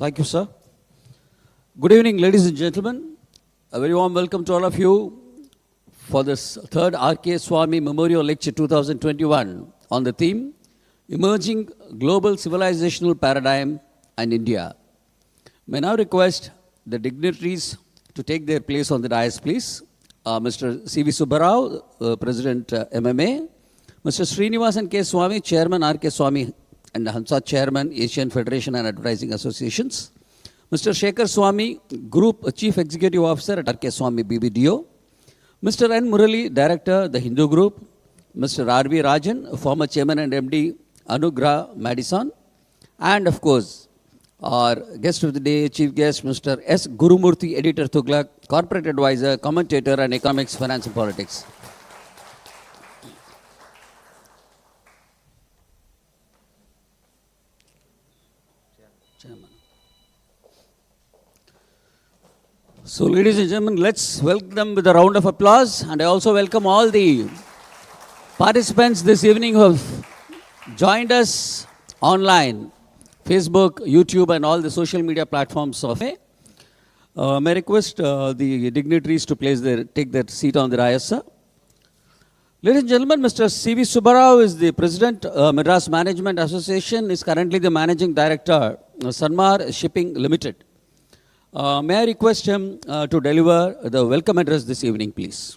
Thank you, sir. Good evening, ladies and gentlemen. A very warm welcome to all of you for this third R.K. Swamy Memorial Lecture 2021 on the theme, Emerging Global Civilizational Paradigm and India. May now request the dignitaries to take their place on the dais, please. Mr. C.V. Subbarao, President MMA, Mr. Srinivasan K. Swamy, Chairman R.K. Swamy and Hansa Chairman, Asian Federation and Advertising Associations, Mr. Shekhar Swamy, Group Chief Executive Officer at R.K. Swamy BBDO, Mr. N. Murali, Director, The Hindu Group, Mr. R.V. Rajan, former Chairman and MD, Anugrah Madison, and of course, our guest of the day, Chief Guest, Mr. S. Gurumurthy, Editor Tughlaq, Corporate Advisor, Commentator and Economics, Finance and Politics. Chairman. So, ladies and gentlemen, let's welcome them with a round of applause. And I also welcome all the participants this evening who have joined us online, Facebook, YouTube, and all the social media platforms of May I request the dignitaries to take their seat on the dais, sir. Ladies and gentlemen, Mr. C.V. Subbarao is the President, Madras Management Association, is currently the Managing Director, Sanmar Shipping Limited. May I request him to deliver the welcome address this evening, please.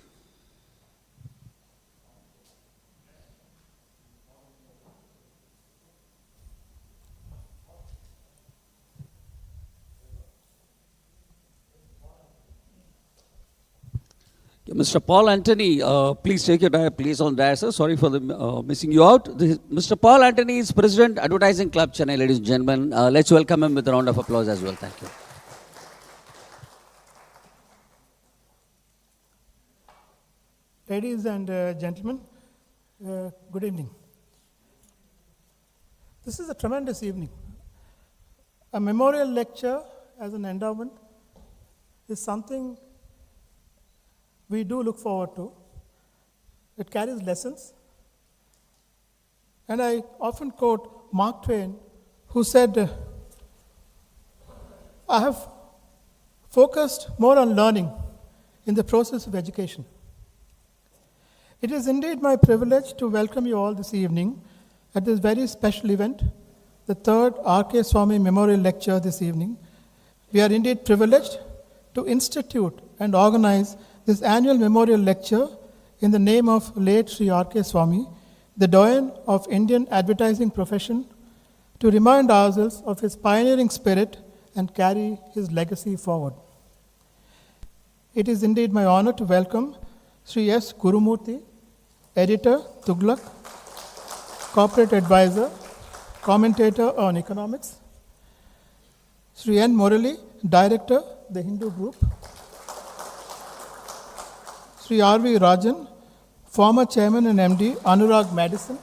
Mr. Paul Anthony, please take your place on that, sir. Sorry for the missing you out. Mr. Paul Anthony is President, Advertising Club, Chennai, ladies and gentlemen. Let's welcome him with a round of applause as well. Thank you. Ladies and gentlemen, good evening. This is a tremendous evening. A memorial lecture as an endowment is something we do look forward to. It carries lessons. And I often quote Mark Twain, who said, I have focused more on learning in the process of education. It is indeed my privilege to welcome you all this evening at this very special event, the third R.K. Swamy Memorial Lecture this evening. We are indeed privileged to institute and organize this annual memorial lecture in the name of late Sri R.K. Swamy, the doyen of Indian advertising profession, to remind ourselves of his pioneering spirit and carry his legacy forward. It is indeed my honor to welcome Sri S. Gurumurthy, Editor, Tughlaq, Corporate Advisor, Commentator on Economics, Sri N. Murali, Director, The Hindu Group, Sri R.V. Rajan, former Chairman and MD, Anugrah Madison,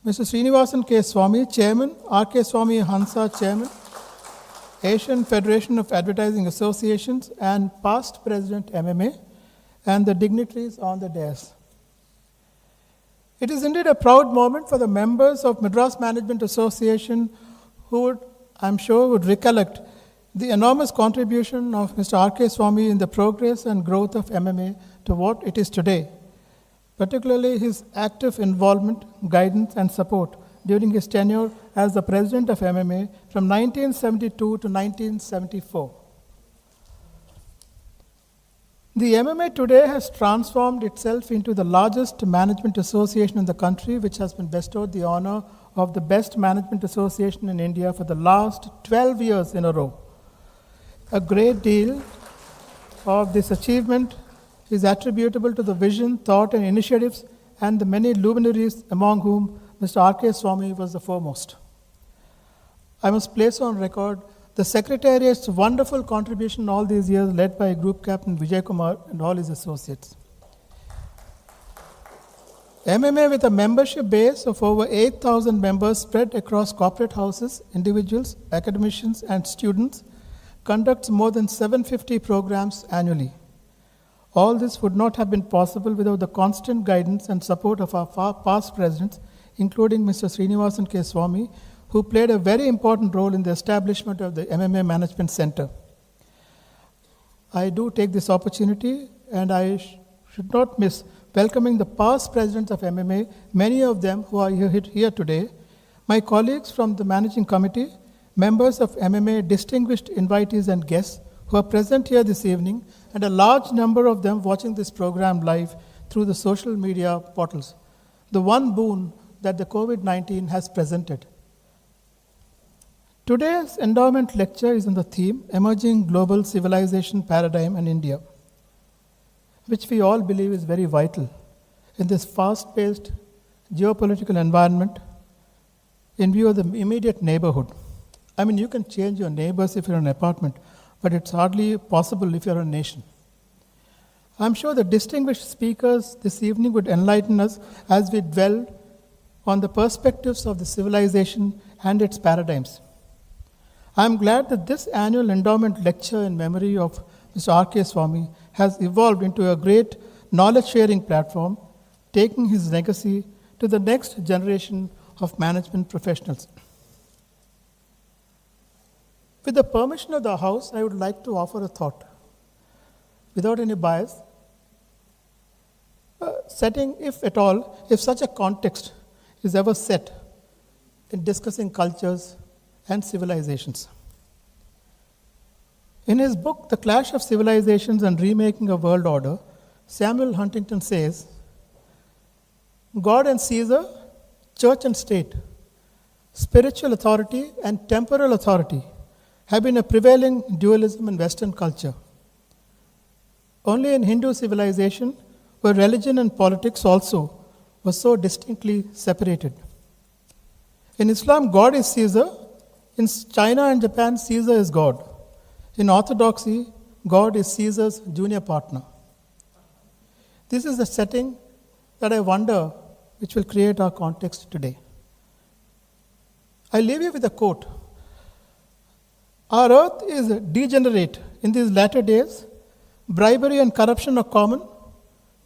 Mr. Srinivasan K. Swamy, Chairman, R.K. Swamy Hansa Chairman, Asian Federation of Advertising Associations and past President MMA, and the dignitaries on the dais. It is indeed a proud moment for the members of Madras Management Association who I'm sure would recollect the enormous contribution of Mr. R.K. Swamy in the progress and growth of MMA to what it is today, particularly his active involvement, guidance, and support during his tenure as the president of MMA from 1972 to 1974. The MMA today has transformed itself into the largest management association in the country, which has been bestowed the honor of the best management association in India for the last 12 years in a row. A great deal of this achievement is attributable to the vision, thought, and initiatives and the many luminaries among whom Mr. R.K. Swamy was the foremost. I must place on record the Secretariat's wonderful contribution all these years, led by Group Captain Vijay Kumar and all his associates. MMA, with a membership base of over 8,000 members spread across corporate houses, individuals, academicians, and students, conducts more than 750 programs annually. All this would not have been possible without the constant guidance and support of our past presidents, including Mr. Srinivasan K. Swamy, who played a very important role in the establishment of the MMA Management Center. I do take this opportunity, and I should not miss welcoming the past presidents of MMA, many of them who are here today, my colleagues from the managing committee, members of MMA, distinguished invitees and guests who are present here this evening, and a large number of them watching this program live through the social media portals. The one boon that the COVID-19 has presented. Today's endowment lecture is on the theme, Emerging Global Civilization Paradigm in India, which we all believe is very vital in this fast-paced geopolitical environment in view of the immediate neighborhood. I mean, you can change your neighbors if you're in an apartment, but it's hardly possible if you're a nation. I'm sure the distinguished speakers this evening would enlighten us as we dwell on the perspectives of the civilization and its paradigms. I'm glad that this annual endowment lecture in memory of Mr. R.K. Swamy has evolved into a great knowledge-sharing platform, taking his legacy to the next generation of management professionals. With the permission of the House, I would like to offer a thought, without any bias, setting, if at all, if such a context is ever set in discussing cultures and civilizations. In his book, The Clash of Civilizations and Remaking a World Order, Samuel Huntington says, God and Caesar, church and state, spiritual authority and temporal authority have been a prevailing dualism in Western culture. Only in Hindu civilization were religion and politics also were so distinctly separated. In Islam, God is Caesar. In China and Japan, Caesar is God. In Orthodoxy, God is Caesar's junior partner. This is the setting that I wonder which will create our context today. I leave you with a quote. Our earth is degenerate in these latter days. Bribery and corruption are common.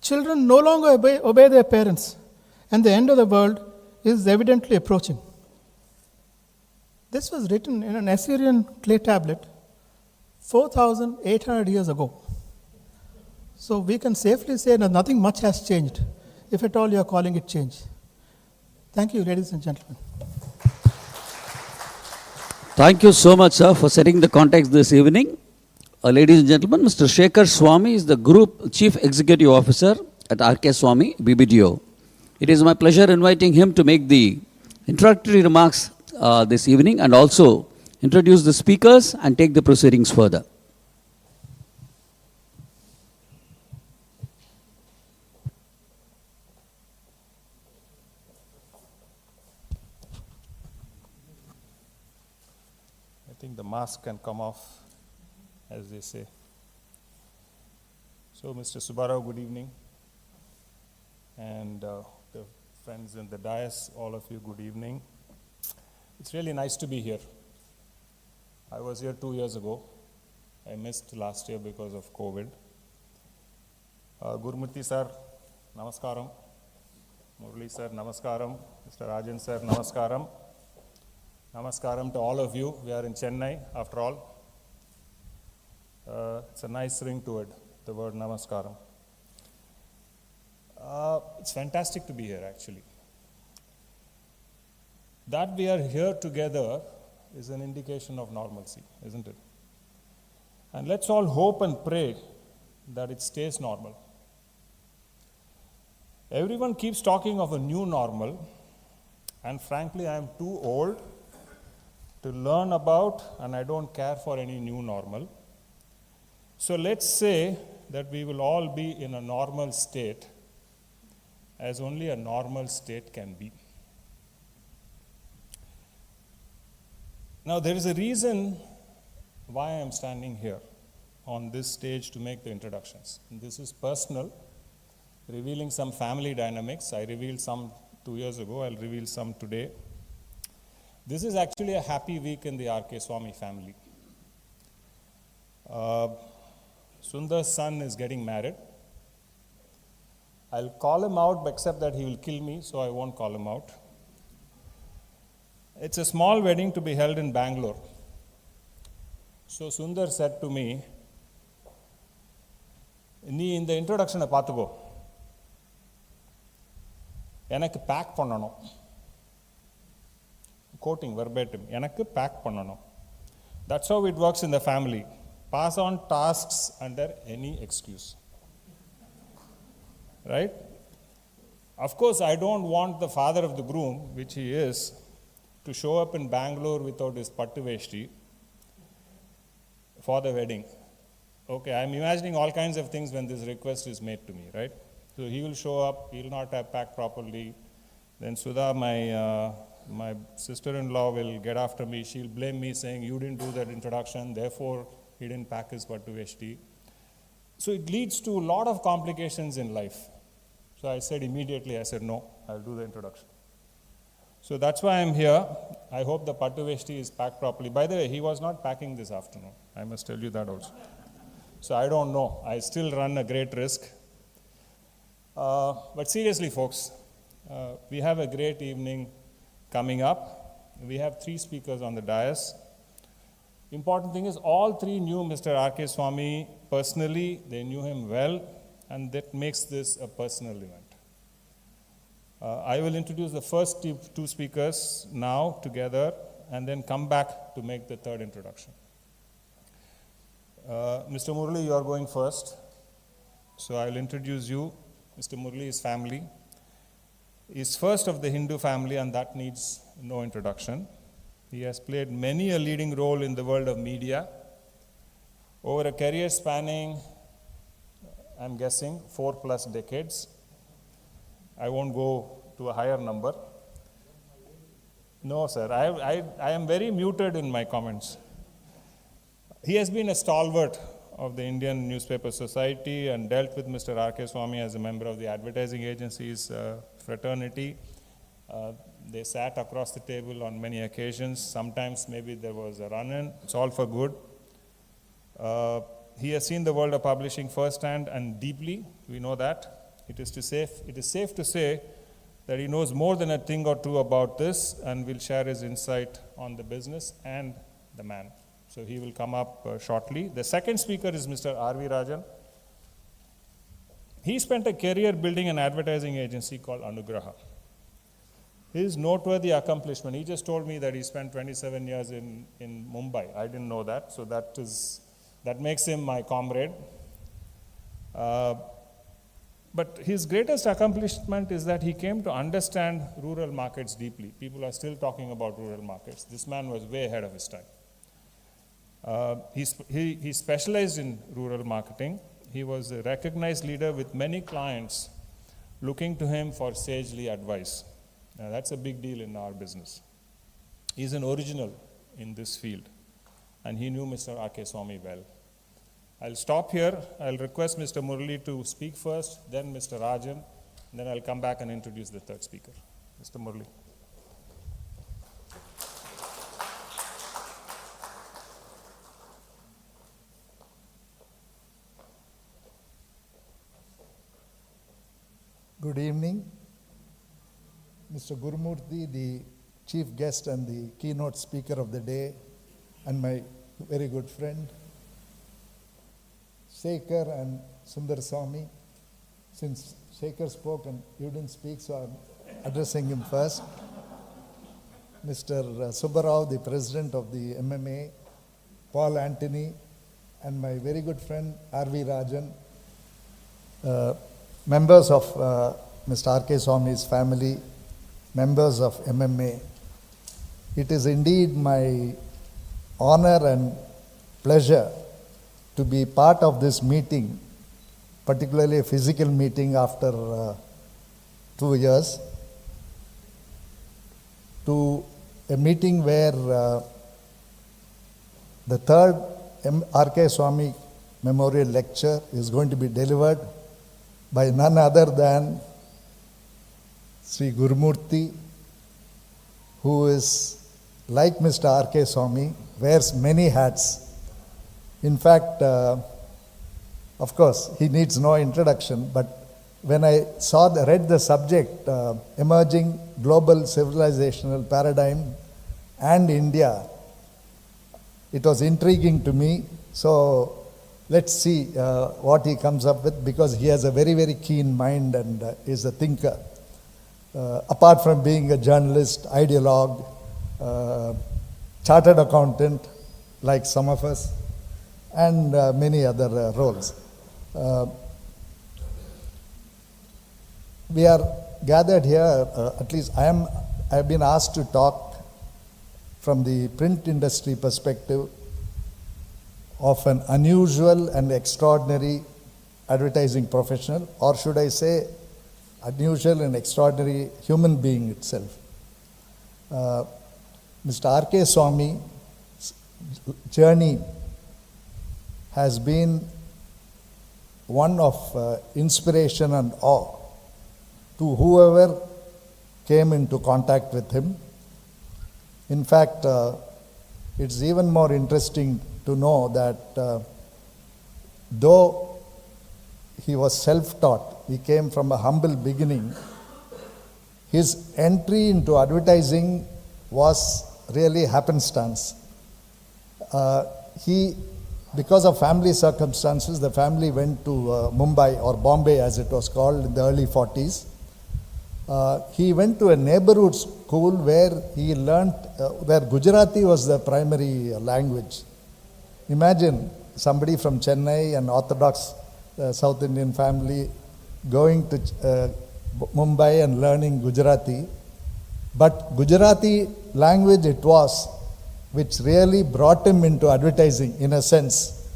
Children no longer obey their parents, and the end of the world is evidently approaching. This was written in an Assyrian clay tablet 4,800 years ago. So we can safely say that nothing much has changed, if at all you are calling it change. Thank you, ladies and gentlemen. Thank you so much, sir, for setting the context this evening. Ladies and gentlemen, Mr. Shekhar Swamy is the Group Chief Executive Officer at R.K. Swamy, BBDO. It is my pleasure inviting him to make the introductory remarks this evening and also introduce the speakers and take the proceedings further. I think the mask can come off, as they say. So, Mr. Subbarao, good evening. And the friends in the dais, all of you, good evening. It's really nice to be here. I was here 2 years ago. I missed last year because of COVID. Gurmurthy sir, namaskaram. Murali sir, namaskaram. Mr. Rajan sir, namaskaram. Namaskaram to all of you. We are in Chennai, after all. It's a nice ring to it, the word namaskaram. It's fantastic to be here, actually. That we are here together is an indication of normalcy, isn't it? And let's all hope and pray that it stays normal. Everyone keeps talking of a new normal, and frankly, I am too old to learn about, and I don't care for any new normal. So let's say that we will all be in a normal state, as only a normal state can be. Now, there is a reason why I am standing here on this stage to make the introductions. And this is personal, revealing some family dynamics. I revealed some 2 years ago, I'll reveal some today. This is actually a happy week in the R.K. Swamy family. Sundar's son is getting married. I'll call him out, except that he will kill me, so I won't call him out. It's a small wedding to be held in Bangalore. So Sundar said to me, நீ இந்த இன்ட்ரோடக்ஷனை பார்த்துக்கோ, எனக்கு back பண்ணணும், coating வெர்பேட்டிம், எனக்கு back பண்ணணும். That's how it works in the family. Pass on tasks under any excuse. Right? Of course, I don't want the father of the groom, which he is, to show up in Bangalore without his pattu veshti for the wedding. Okay, I'm imagining all kinds of things when this request is made to me, right? So he will show up, he will not have packed properly. Then Sudha, my sister-in-law, will get after me. She'll blame me, saying, you didn't do that introduction, therefore he didn't pack his pattu veshti. So it leads to a lot of complications in life. So I said immediately, no, I'll do the introduction. So that's why I'm here. I hope the pattu veshti is packed properly. By the way, he was not packing this afternoon. I must tell you that also. So I don't know. I still run a great risk. But seriously, folks, we have a great evening coming up. We have 3 speakers on the dais. Important thing is all 3 knew Mr. R.K. Swamy personally. They knew him well, and that makes this a personal event. I will introduce the first 2 speakers now together, and then come back to make the third introduction. Mr. Murali, you are going first. So I will introduce you. Mr. Murali is family. He is first of the Hindu family, and that needs no introduction. He has played many a leading role in the world of media. Over a career spanning, I'm guessing, 4+ decades. I won't go to a higher number. No, sir. I am very muted in my comments. He has been a stalwart of the Indian Newspaper Society and dealt with Mr. R.K. Swamy as a member of the advertising agency's fraternity. They sat across the table on many occasions. Sometimes maybe there was a run-in. It's all for good. He has seen the world of publishing firsthand and deeply. We know that. It is safe to say that he knows more than a thing or two about this, and will share his insight on the business and the man. So he will come up shortly. The second speaker is Mr. R.V. Rajan. He spent a career building an advertising agency called Anugraha. His noteworthy accomplishment, he just told me that he spent 27 years in Mumbai. I didn't know that, so that makes him my comrade. But his greatest accomplishment is that he came to understand rural markets deeply. People are still talking about rural markets. This man was way ahead of his time. He specialized in rural marketing. He was a recognized leader with many clients looking to him for sagely advice. Now, that's a big deal in our business. He's an original in this field, and he knew Mr. R.K. Swamy well. I'll stop here. I'll request Mr. Murali to speak first, then Mr. Rajan, then I'll come back and introduce the third speaker. Mr. Murali. Good evening. Mr. Gurumurthy, the chief guest and the keynote speaker of the day, and my very good friend, Shekhar and Sundar Swamy. Since Shekhar spoke and you didn't speak, so I'm addressing him first. Mr. Subbarao, the president of the MMA, Paul Antony, and my very good friend, R.V. Rajan, members of Mr. R.K. Swamy's family, members of MMA. It is indeed my honor and pleasure to be part of this meeting, particularly a physical meeting after 2 years, to a meeting where the third R.K. Swamy Memorial Lecture is going to be delivered by none other than Sri Gurumurthy, who is like Mr. R.K. Swamy, wears many hats. In fact, of course, he needs no introduction, but when I read the subject, Emerging Global Civilizational Paradigm and India. It was intriguing to me. So let's see what he comes up with, because he has a very, very keen mind and is a thinker. Apart from being a journalist, ideologue, chartered accountant, like some of us, and many other roles. We are gathered here, at least I have been asked to talk from the print industry perspective of an unusual and extraordinary advertising professional, or should I say unusual and extraordinary human being itself. Mr. R.K. Swamy's journey has been one of inspiration and awe to whoever came into contact with him. In fact, it's even more interesting to know that though he was self-taught, he came from a humble beginning, his entry into advertising was really happenstance. Because of family circumstances, the family went to Mumbai, or Bombay as it was called, in the early 40s. He went to a neighborhood school where he learnt, where Gujarati was the primary language. Imagine somebody from Chennai, an Orthodox South Indian family, going to Mumbai and learning Gujarati. But Gujarati language it was, which really brought him into advertising in a sense.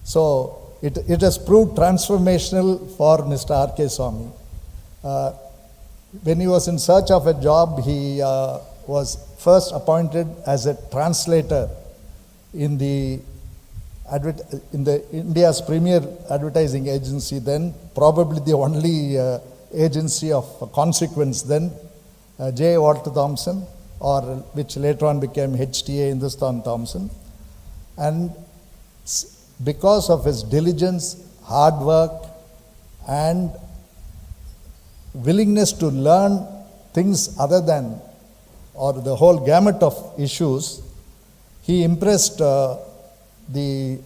So it has proved transformational for Mr. R.K. Swamy. When he was in search of a job, he was first appointed as a translator in the India's premier advertising agency then, probably the only agency of consequence then, J. Walter Thompson, or which later on became HTA Hindustan Thompson. And because of his diligence, hard work, and willingness to learn things other than, or the whole gamut of issues, he impressed the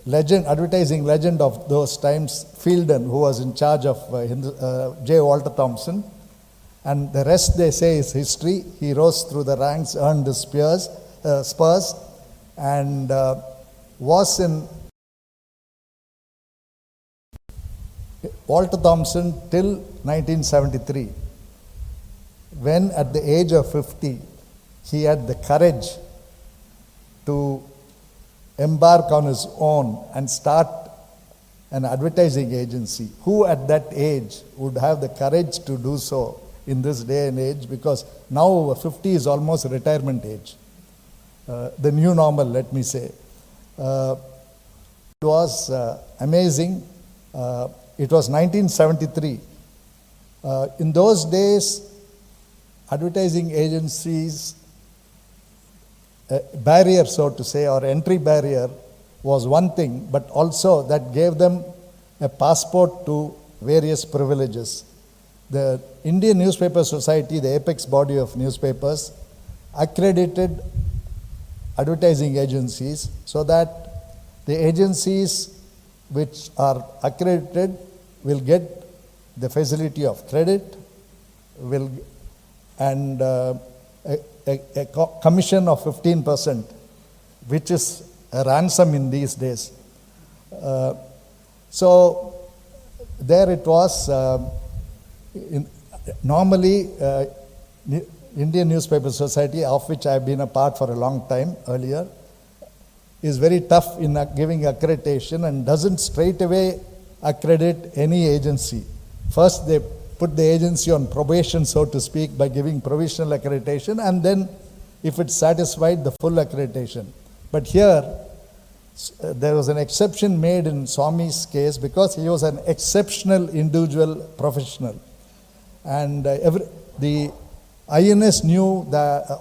legend, advertising legend of those times, Fielden, who was in charge of J. Walter Thompson. And the rest, they say, is history. He rose through the ranks, earned the spurs, and was in Walter Thompson till 1973, when at the age of 50, he had the courage to embark on his own and start an advertising agency. Who at that age would have the courage to do so in this day and age? Because now 50 is almost retirement age. The new normal, let me say. It was amazing. It was 1973. In those days, advertising agencies, barrier, so to say, or entry barrier was one thing, but also that gave them a passport to various privileges. The Indian Newspaper Society, the apex body of newspapers, accredited advertising agencies so that the agencies which are accredited will get the facility of credit, and a commission of 15%, which is a ransom in these days. So there it was. Normally, Indian Newspaper Society, of which I have been a part for a long time earlier, is very tough in giving accreditation and doesn't straight away accredit any agency. First, they put the agency on probation, so to speak, by giving provisional accreditation, and then, if it's satisfied, the full accreditation. But here, there was an exception made in Swamy's case because he was an exceptional individual professional. And the INS knew that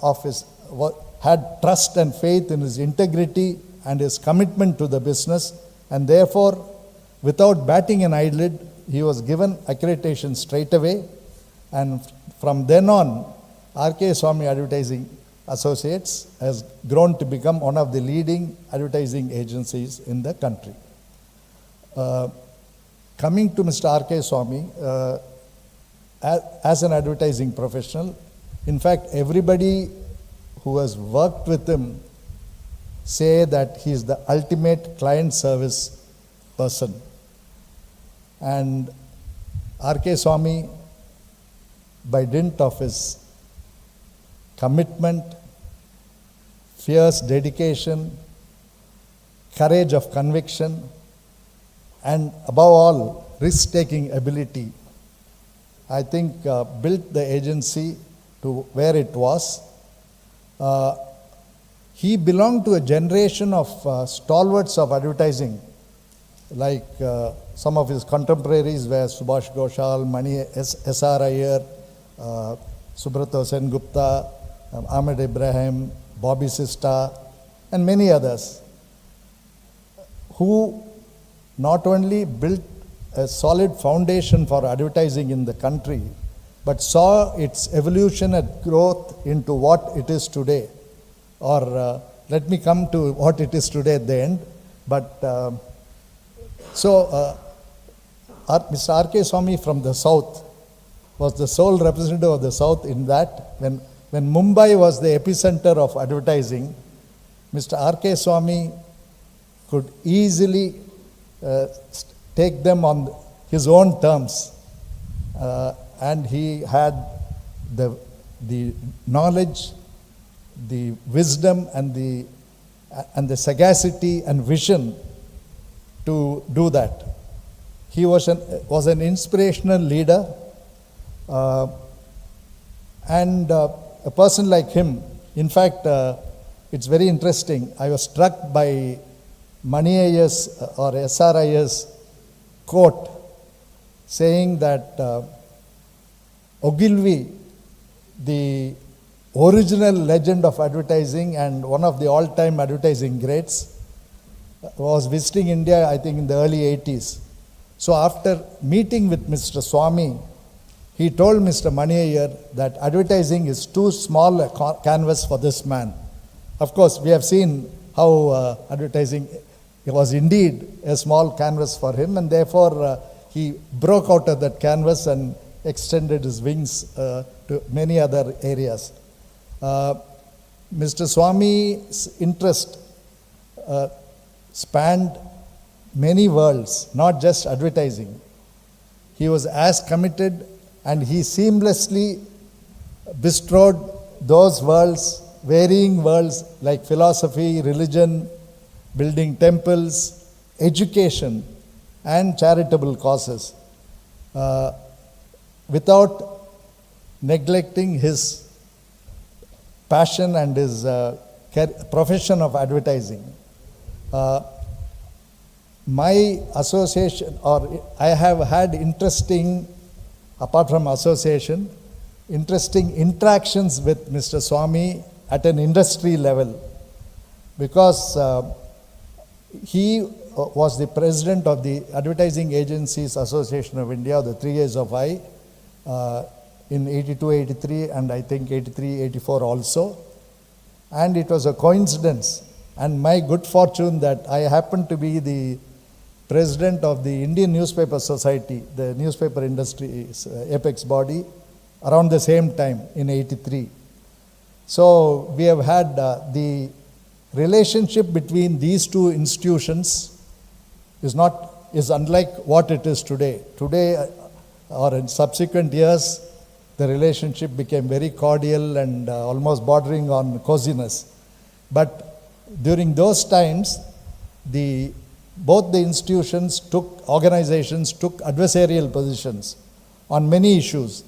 had trust and faith in his integrity and his commitment to the business, and therefore, without batting an eyelid, he was given accreditation straight away. And from then on, R.K. Swamy Advertising Associates has grown to become one of the leading advertising agencies in the country. Coming to Mr. R.K. Swamy, as an advertising professional, in fact, everybody who has worked with him say that he is the ultimate client service person. And R.K. Swamy, by dint of his commitment, fierce dedication, courage of conviction, and above all, risk-taking ability, I think built the agency to where it was. He belonged to a generation of stalwarts of advertising, like some of his contemporaries were Subhash Ghoshal, Mani S.R. Iyer, Subrata Sen Gupta, Ahmed Ibrahim, Bobby Sista, and many others, who not only built a solid foundation for advertising in the country, but saw its evolution and growth into what it is today. Or let me come to what it is today at the end. But Mr. R.K. Swamy from the South was the sole representative of the South in that when Mumbai was the epicenter of advertising, Mr. R.K. Swamy could easily take them on his own terms. And he had the knowledge, the wisdom, and the sagacity and vision to do that. He was an inspirational leader, and a person like him. In fact, it's very interesting. I was struck by Mani Iyer's or S.R. Iyer's quote saying that Ogilvy, the original legend of advertising and one of the all-time advertising greats, was visiting India, I think, in the early 80s. So after meeting with Mr. Swamy, he told Mr. Mani Iyer that advertising is too small a canvas for this man. Of course, we have seen how advertising was indeed a small canvas for him, and therefore he broke out of that canvas and extended his wings to many other areas. Mr. Swamy's interest spanned many worlds, not just advertising. He was as committed, and he seamlessly bestrode those worlds, varying worlds like philosophy, religion, building temples, education, and charitable causes, without neglecting his passion and his profession of advertising. My association, or I have had interesting, apart from association, interesting interactions with Mr. Swamy at an industry level, because he was the president of the Advertising Agencies Association of India, the 3 years of I, in 82-83, and I think 83-84 also. And it was a coincidence and my good fortune that I happened to be the president of the Indian Newspaper Society, the newspaper industry's apex body, around the same time in 83. So we have had the relationship between these two institutions is unlike what it is today. Today, or in subsequent years, the relationship became very cordial and almost bordering on coziness. But during those times, both the institutions organizations took adversarial positions on many issues,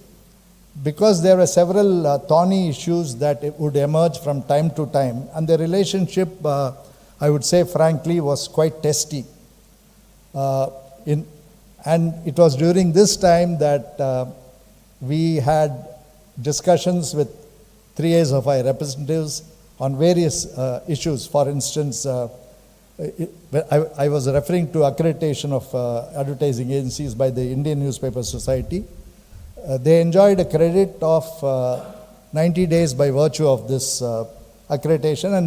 because there were several thorny issues that would emerge from time to time, and the relationship, I would say frankly, was quite testy. And it was during this time that we had discussions with 3As of our representatives on various issues. For instance, I was referring to accreditation of advertising agencies by the Indian Newspaper Society. They enjoyed a credit of 90 days by virtue of this accreditation, and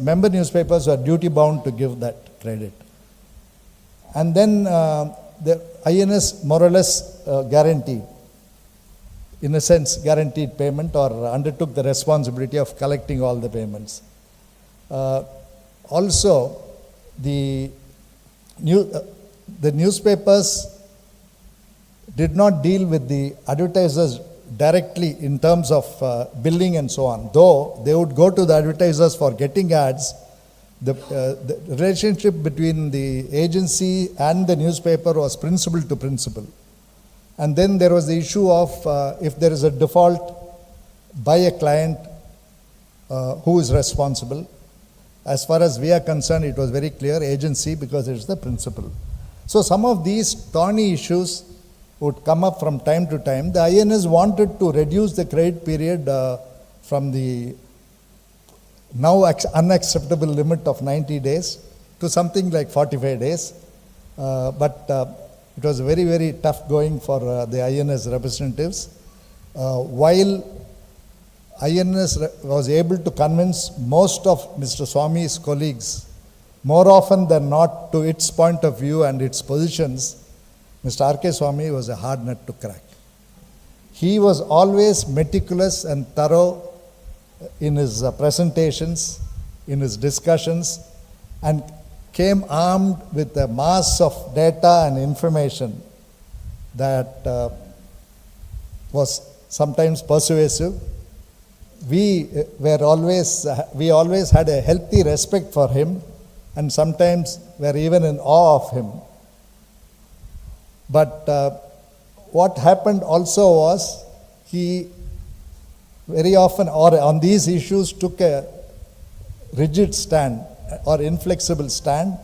member newspapers were duty bound to give that credit. And then the INS more or less guaranteed, in a sense, guaranteed payment or undertook the responsibility of collecting all the payments. Also, the newspapers did not deal with the advertisers directly in terms of billing and so on. Though they would go to the advertisers for getting ads, the relationship between the agency and the newspaper was principal to principal. And then there was the issue of if there is a default by a client, who is responsible. As far as we are concerned, it was very clear, agency, because it is the principal. So some of these thorny issues would come up from time to time. The INS wanted to reduce the credit period from the now unacceptable limit of 90 days to something like 45 days. But it was very, very tough going for the INS representatives. While INS was able to convince most of Mr. Swamy's colleagues, more often than not, to its point of view and its positions, Mr. R.K. Swamy was a hard nut to crack. He was always meticulous and thorough in his presentations, in his discussions, and came armed with a mass of data and information that was sometimes persuasive. We always had a healthy respect for him, and sometimes were even in awe of him. But what happened also was, he very often, or on these issues, took a rigid stand or inflexible stand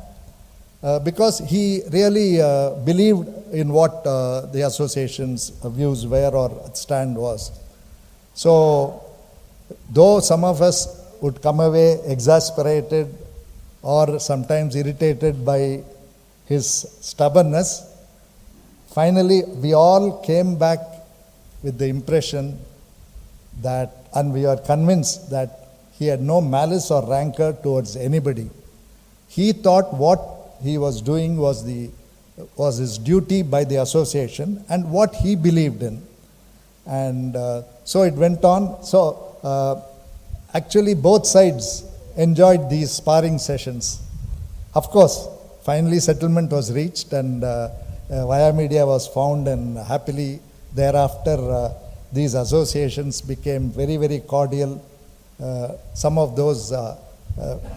because he really believed in what the association's views were or stand was. So, though some of us would come away exasperated or sometimes irritated by his stubbornness, finally we all came back with the impression that, and we are convinced that he had no malice or rancor towards anybody. He thought what he was doing was his duty by the association and what he believed in. And so it went on. So actually both sides enjoyed these sparring sessions. Of course, finally settlement was reached, and Via Media was found, and happily thereafter these associations became very, very cordial. Some of those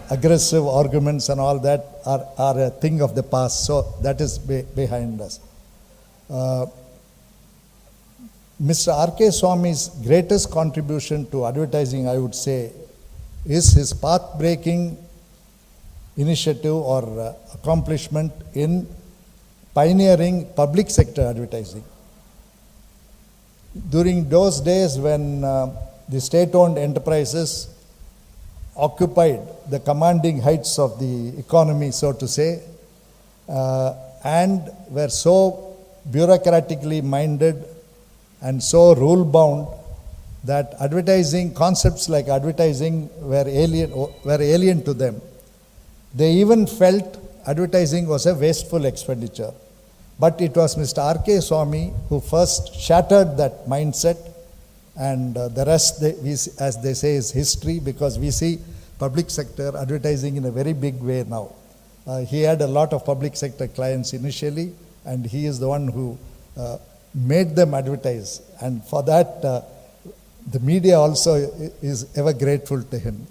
aggressive arguments and all that are a thing of the past, so that is behind us. Mr. R.K. Swamy's greatest contribution to advertising, I would say, is his path-breaking initiative or accomplishment in pioneering public sector advertising. During those days when the state-owned enterprises occupied the commanding heights of the economy, so to say, and were so bureaucratically minded and so rule-bound that advertising, concepts like advertising were alien to them. They even felt advertising was a wasteful expenditure. But it was Mr. R.K. Swamy who first shattered that mindset, and the rest, as they say, is history, because we see public sector advertising in a very big way now. He had a lot of public sector clients initially, and he is the one who made them advertise, and for that the media also is ever grateful to him.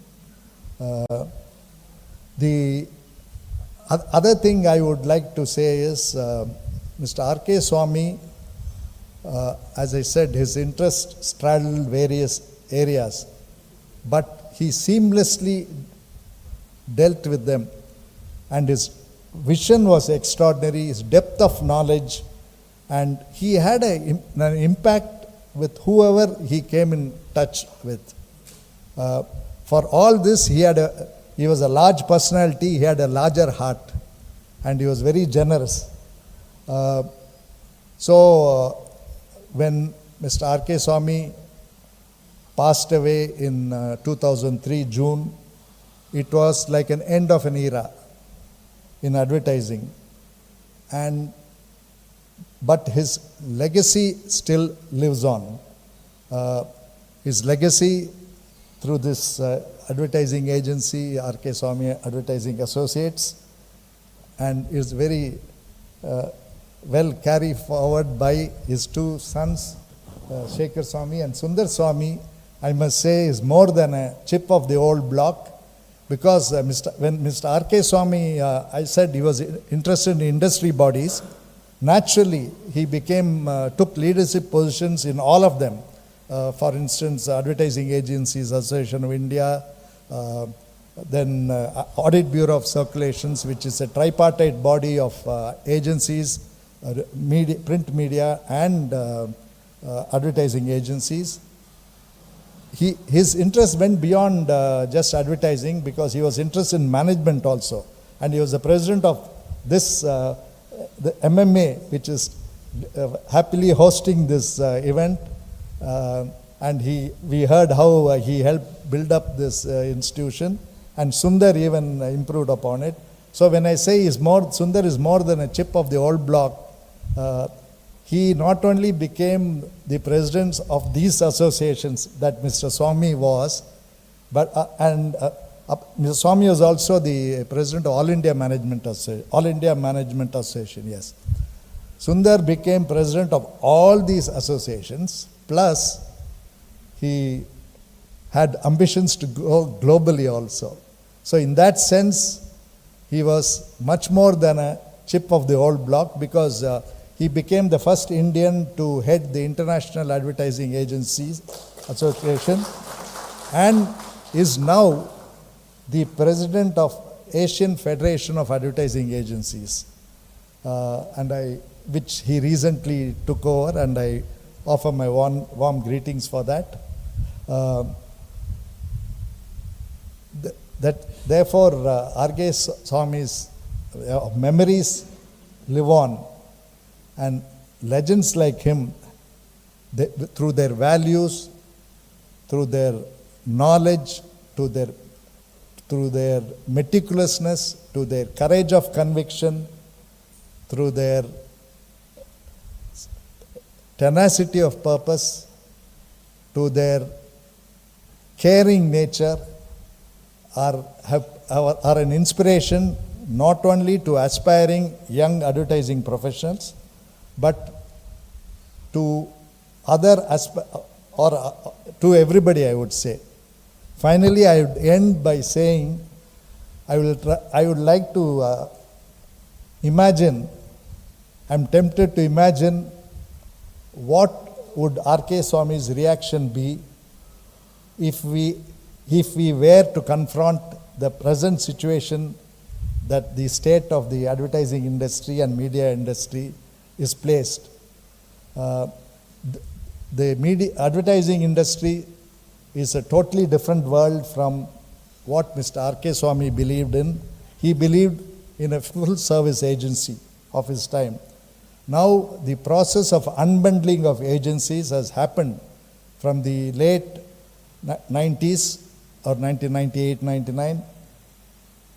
The other thing I would like to say is Mr. R.K. Swamy, as I said, his interests straddled various areas, but he seamlessly dealt with them, and his vision was extraordinary, his depth of knowledge, and he had an impact with whoever he came in touch with. For all this, he was a large personality, he had a larger heart, and he was very generous. So when Mr. R.K. Swamy passed away in 2003 June. It was like an end of an era in advertising, but his legacy still lives on. His legacy through this advertising agency, R.K. Swamy Advertising Associates, and is very well carried forward by his two sons, Shekhar Swamy and Sundar Swamy. I must say is more than a chip of the old block, because when Mr. R.K. Swamy, I said he was interested in industry bodies, naturally he took leadership positions in all of them. For instance, Advertising Agencies Association of India, then Audit Bureau of Circulations, which is a tripartite body of agencies, print media and advertising agencies. His interest went beyond just advertising, because he was interested in management also. And he was the president of this, the MMA, which is happily hosting this event. And we heard how he helped build up this institution, and Sundar even improved upon it. So when I say Sundar is more than a chip of the old block, he not only became the president of these associations that Mr. Swamy was, but Mr. Swamy was also the president of All India Management Association. Yes, Sundar became president of all these associations. Plus, he had ambitions to go globally also. So in that sense, he was much more than a chip of the old block, because he became the first Indian to head the International Advertising Agencies Association, and is now the president of Asian Federation of Advertising Agencies, which he recently took over, and I offer my warm greetings for that. Therefore, R.K. Swamy's memories live on, and legends like him, through their values, through their knowledge, through their meticulousness, to their courage of conviction, through their tenacity of purpose, to their caring nature, are an inspiration not only to aspiring young advertising professionals, but to to everybody, I would say. Finally, I would end by saying, I would like to imagine, I'm tempted to imagine what would R.K. Swamy's reaction be if we were to confront the present situation that the state of the advertising industry and media industry is placed. The advertising industry is a totally different world from what Mr. R.K. Swamy believed in. He believed in a full service agency of his time. Now the process of unbundling of agencies has happened from the late 90s or 1998-99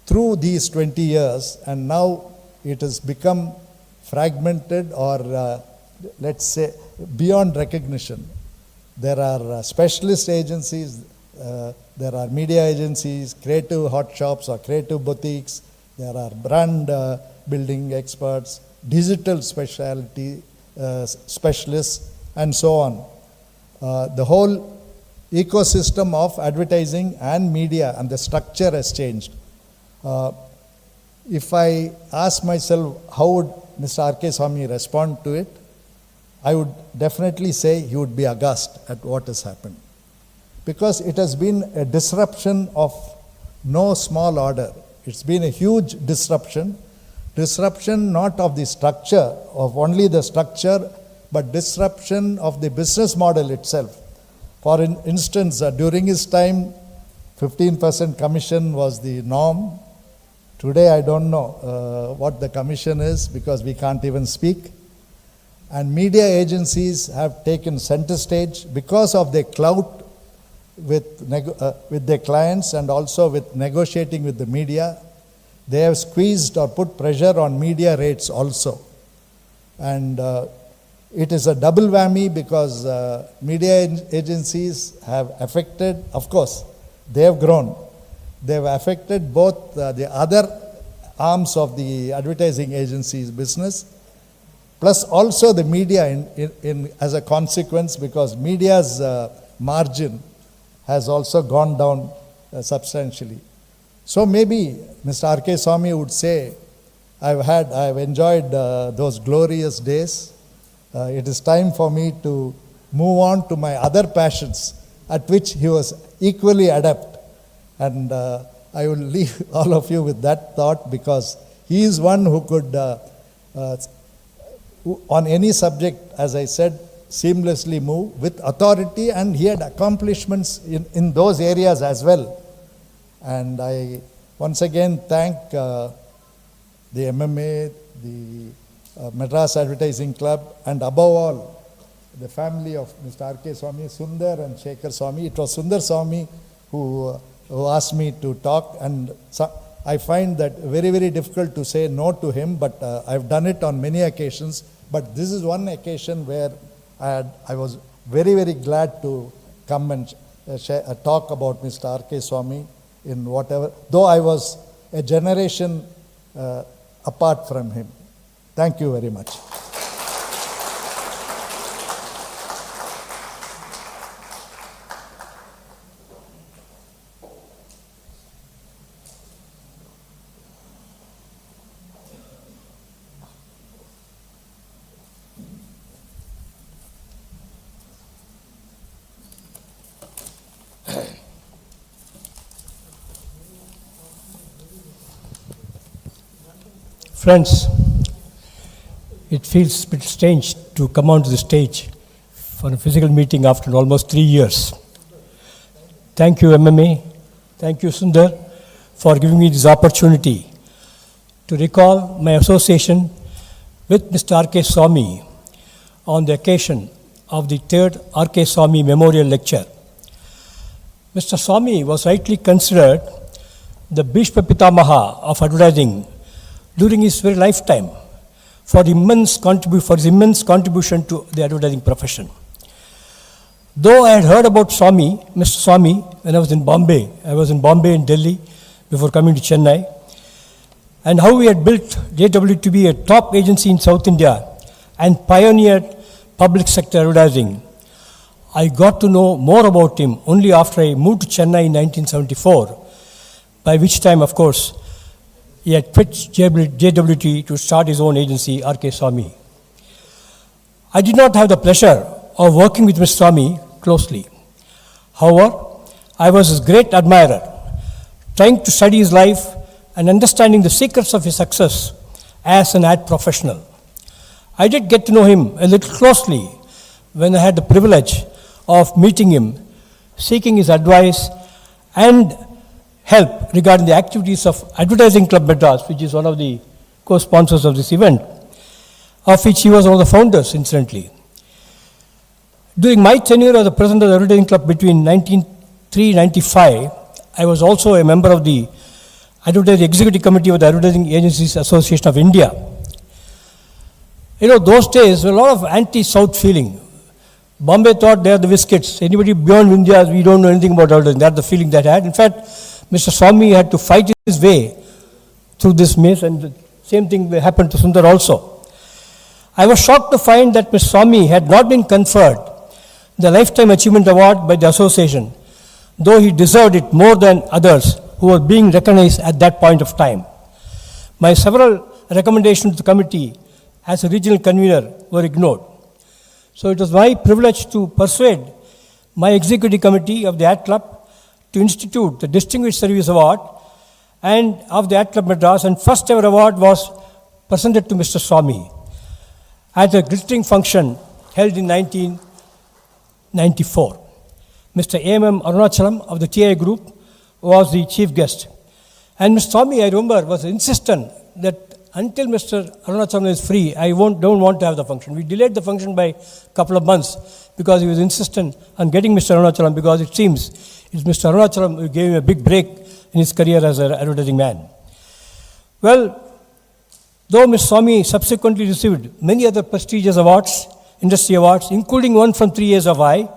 through these 20 years, and now it has become fragmented, or let's say beyond recognition. There are specialist agencies, there are media agencies, creative hot shops or creative boutiques, there are brand building experts, digital specialty specialists, and so on. The whole ecosystem of advertising and media and the structure has changed. If I ask myself how would Mr. R.K. Swamy respond to it, I would definitely say he would be aghast at what has happened. Because it has been a disruption of no small order. It's been a huge disruption. Disruption not of the structure, of only the structure, but disruption of the business model itself. For instance, during his time, 15% commission was the norm. Today, I don't know what the commission is, because we can't even speak. And media agencies have taken center stage because of their clout with their clients and also with negotiating with the media. They have squeezed or put pressure on media rates also. And it is a double whammy because media agencies have affected, of course, they have grown. They have affected both the other arms of the advertising agencies business, plus also the media in as a consequence, because media's margin has also gone down substantially. So maybe Mr. R.K. Swamy would say, I've enjoyed those glorious days. It is time for me to move on to my other passions, at which he was equally adept. And I will leave all of you with that thought, because he is one who could, on any subject, as I said, seamlessly move with authority, and he had accomplishments in those areas as well. And I once again thank the MMA, the Madras Advertising Club, and above all, the family of Mr. R.K. Swamy, Sundar and Shekhar Swamy. It was Sundar Swamy who asked me to talk, and I find that very, very difficult to say no to him, but I've done it on many occasions. But this is one occasion where I was very, very glad to come and talk about Mr. R.K. Swamy in whatever, though I was a generation apart from him. Thank you very much. Friends, it feels a bit strange to come onto the stage for a physical meeting after almost 3 years. Thank you, MMA. Thank you, Sundar, for giving me this opportunity to recall my association with Mr. R.K. Swamy on the occasion of the third R.K. Swamy Memorial Lecture. Mr. Swamy was rightly considered the Bhishma Pitamaha of advertising during his very lifetime for his immense contribution to the advertising profession. Though I had heard about Mr. Swamy, when I was in Bombay and Delhi before coming to Chennai, and how he had built JW to be a top agency in South India and pioneered public sector advertising, I got to know more about him only after I moved to Chennai in 1974, by which time, of course, he had quit JWT to start his own agency, R.K. Swamy. I did not have the pleasure of working with Mr. Swamy closely. However, I was his great admirer, trying to study his life and understanding the secrets of his success as an ad professional. I did get to know him a little closely when I had the privilege of meeting him, seeking his advice and help regarding the activities of Advertising Club Madras, which is one of the co-sponsors of this event, of which he was one of the founders, incidentally. During my tenure as the president of the Advertising Club between 1993-95, I was also a member of the Advertising Executive Committee of the Advertising Agencies Association of India. You know, those days were a lot of anti-South feeling. Bombay thought they are the biscuits. Anybody beyond India, we don't know anything about advertising. That's the feeling that I had. In fact, Mr. Swamy had to fight his way through this maze, and the same thing happened to Sundar also. I was shocked to find that Mr. Swamy had not been conferred the Lifetime Achievement Award by the association, though he deserved it more than others who were being recognized at that point of time. My several recommendations to the committee as a regional convener were ignored. So it was my privilege to persuade my executive committee of the Ad Club to institute the Distinguished Service Award and of the Ad Club Madras, and first ever award was presented to Mr. Swamy at a glittering function held in 1994. Mr. A.M.M. Arunachalam of the TI Group was the chief guest. And Mr. Swamy, I remember, was insistent that until Mr. Arunachalam is free, I don't want to have the function. We delayed the function by a couple of months because he was insistent on getting Mr. Arunachalam, because it seems it's Mr. Arunachalam who gave him a big break in his career as an advertising man. Well, though Mr. Swamy subsequently received many other prestigious awards, industry awards, including one from 3 years of I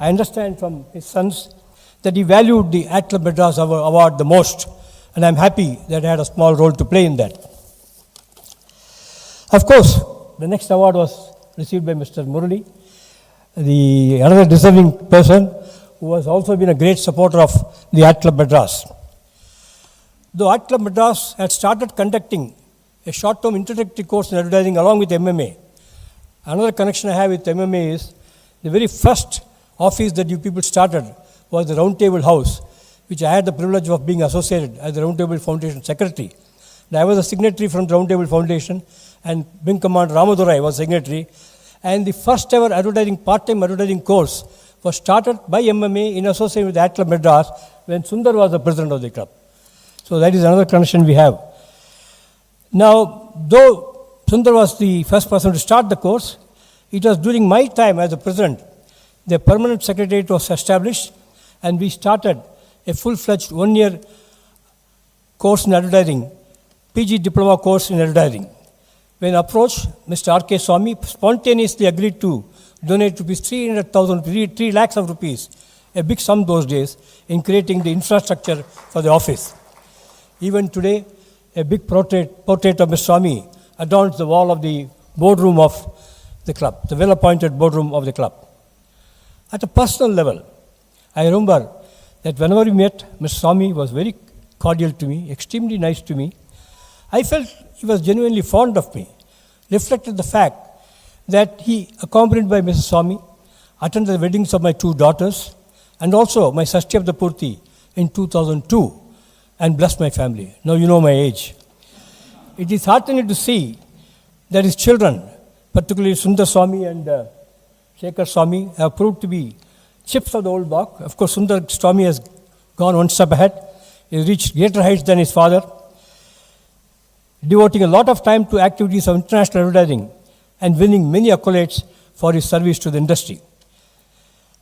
understand from his sons that he valued the i-radiolive Madras award the most, and I'm happy that I had a small role to play in that. Of course, the next award was received by Mr. Murali, another deserving person who has also been a great supporter of the i-radiolive Madras. Though i-radiolive Madras had started conducting a short-term introductory course in advertising along with MMA, another connection I have with MMA is the very first office that you people started was the Round Table House, which I had the privilege of being associated as the Round Table Foundation Secretary. And I was a signatory from the Round Table Foundation, and Wing Commander Ramadurai was secretary. And the first ever part-time advertising course was started by MMA in association with i-radiolive Madras when Sundar was the president of the club. So that is another connection we have. Now, though Sundar was the first person to start the course, it was during my time as the president, the permanent secretariat was established, and we started a full-fledged 1-year course in advertising, PG diploma course in advertising. When approached, Mr. R.K. Swamy spontaneously agreed to donate rupees 3 lakhs of rupees, a big sum those days, in creating the infrastructure for the office. Even today, a big portrait of Mr. Swamy adorns the wall of the boardroom of the club, the well-appointed boardroom of the club. At a personal level, I remember that whenever we met, Mr. Swamy was very cordial to me, extremely nice to me. I felt he was genuinely fond of me, reflected the fact that he, accompanied by Mrs. Swamy, attended the weddings of my 2 daughters and also my Sashti of the Purti in 2002 and blessed my family. Now you know my age. It is heartening to see that his children, particularly Sundar Swamy and Shekhar Swamy, have proved to be chips of the old block. Of course, Sundar Swamy has gone one step ahead. He has reached greater heights than his father, devoting a lot of time to activities of international advertising and winning many accolades for his service to the industry.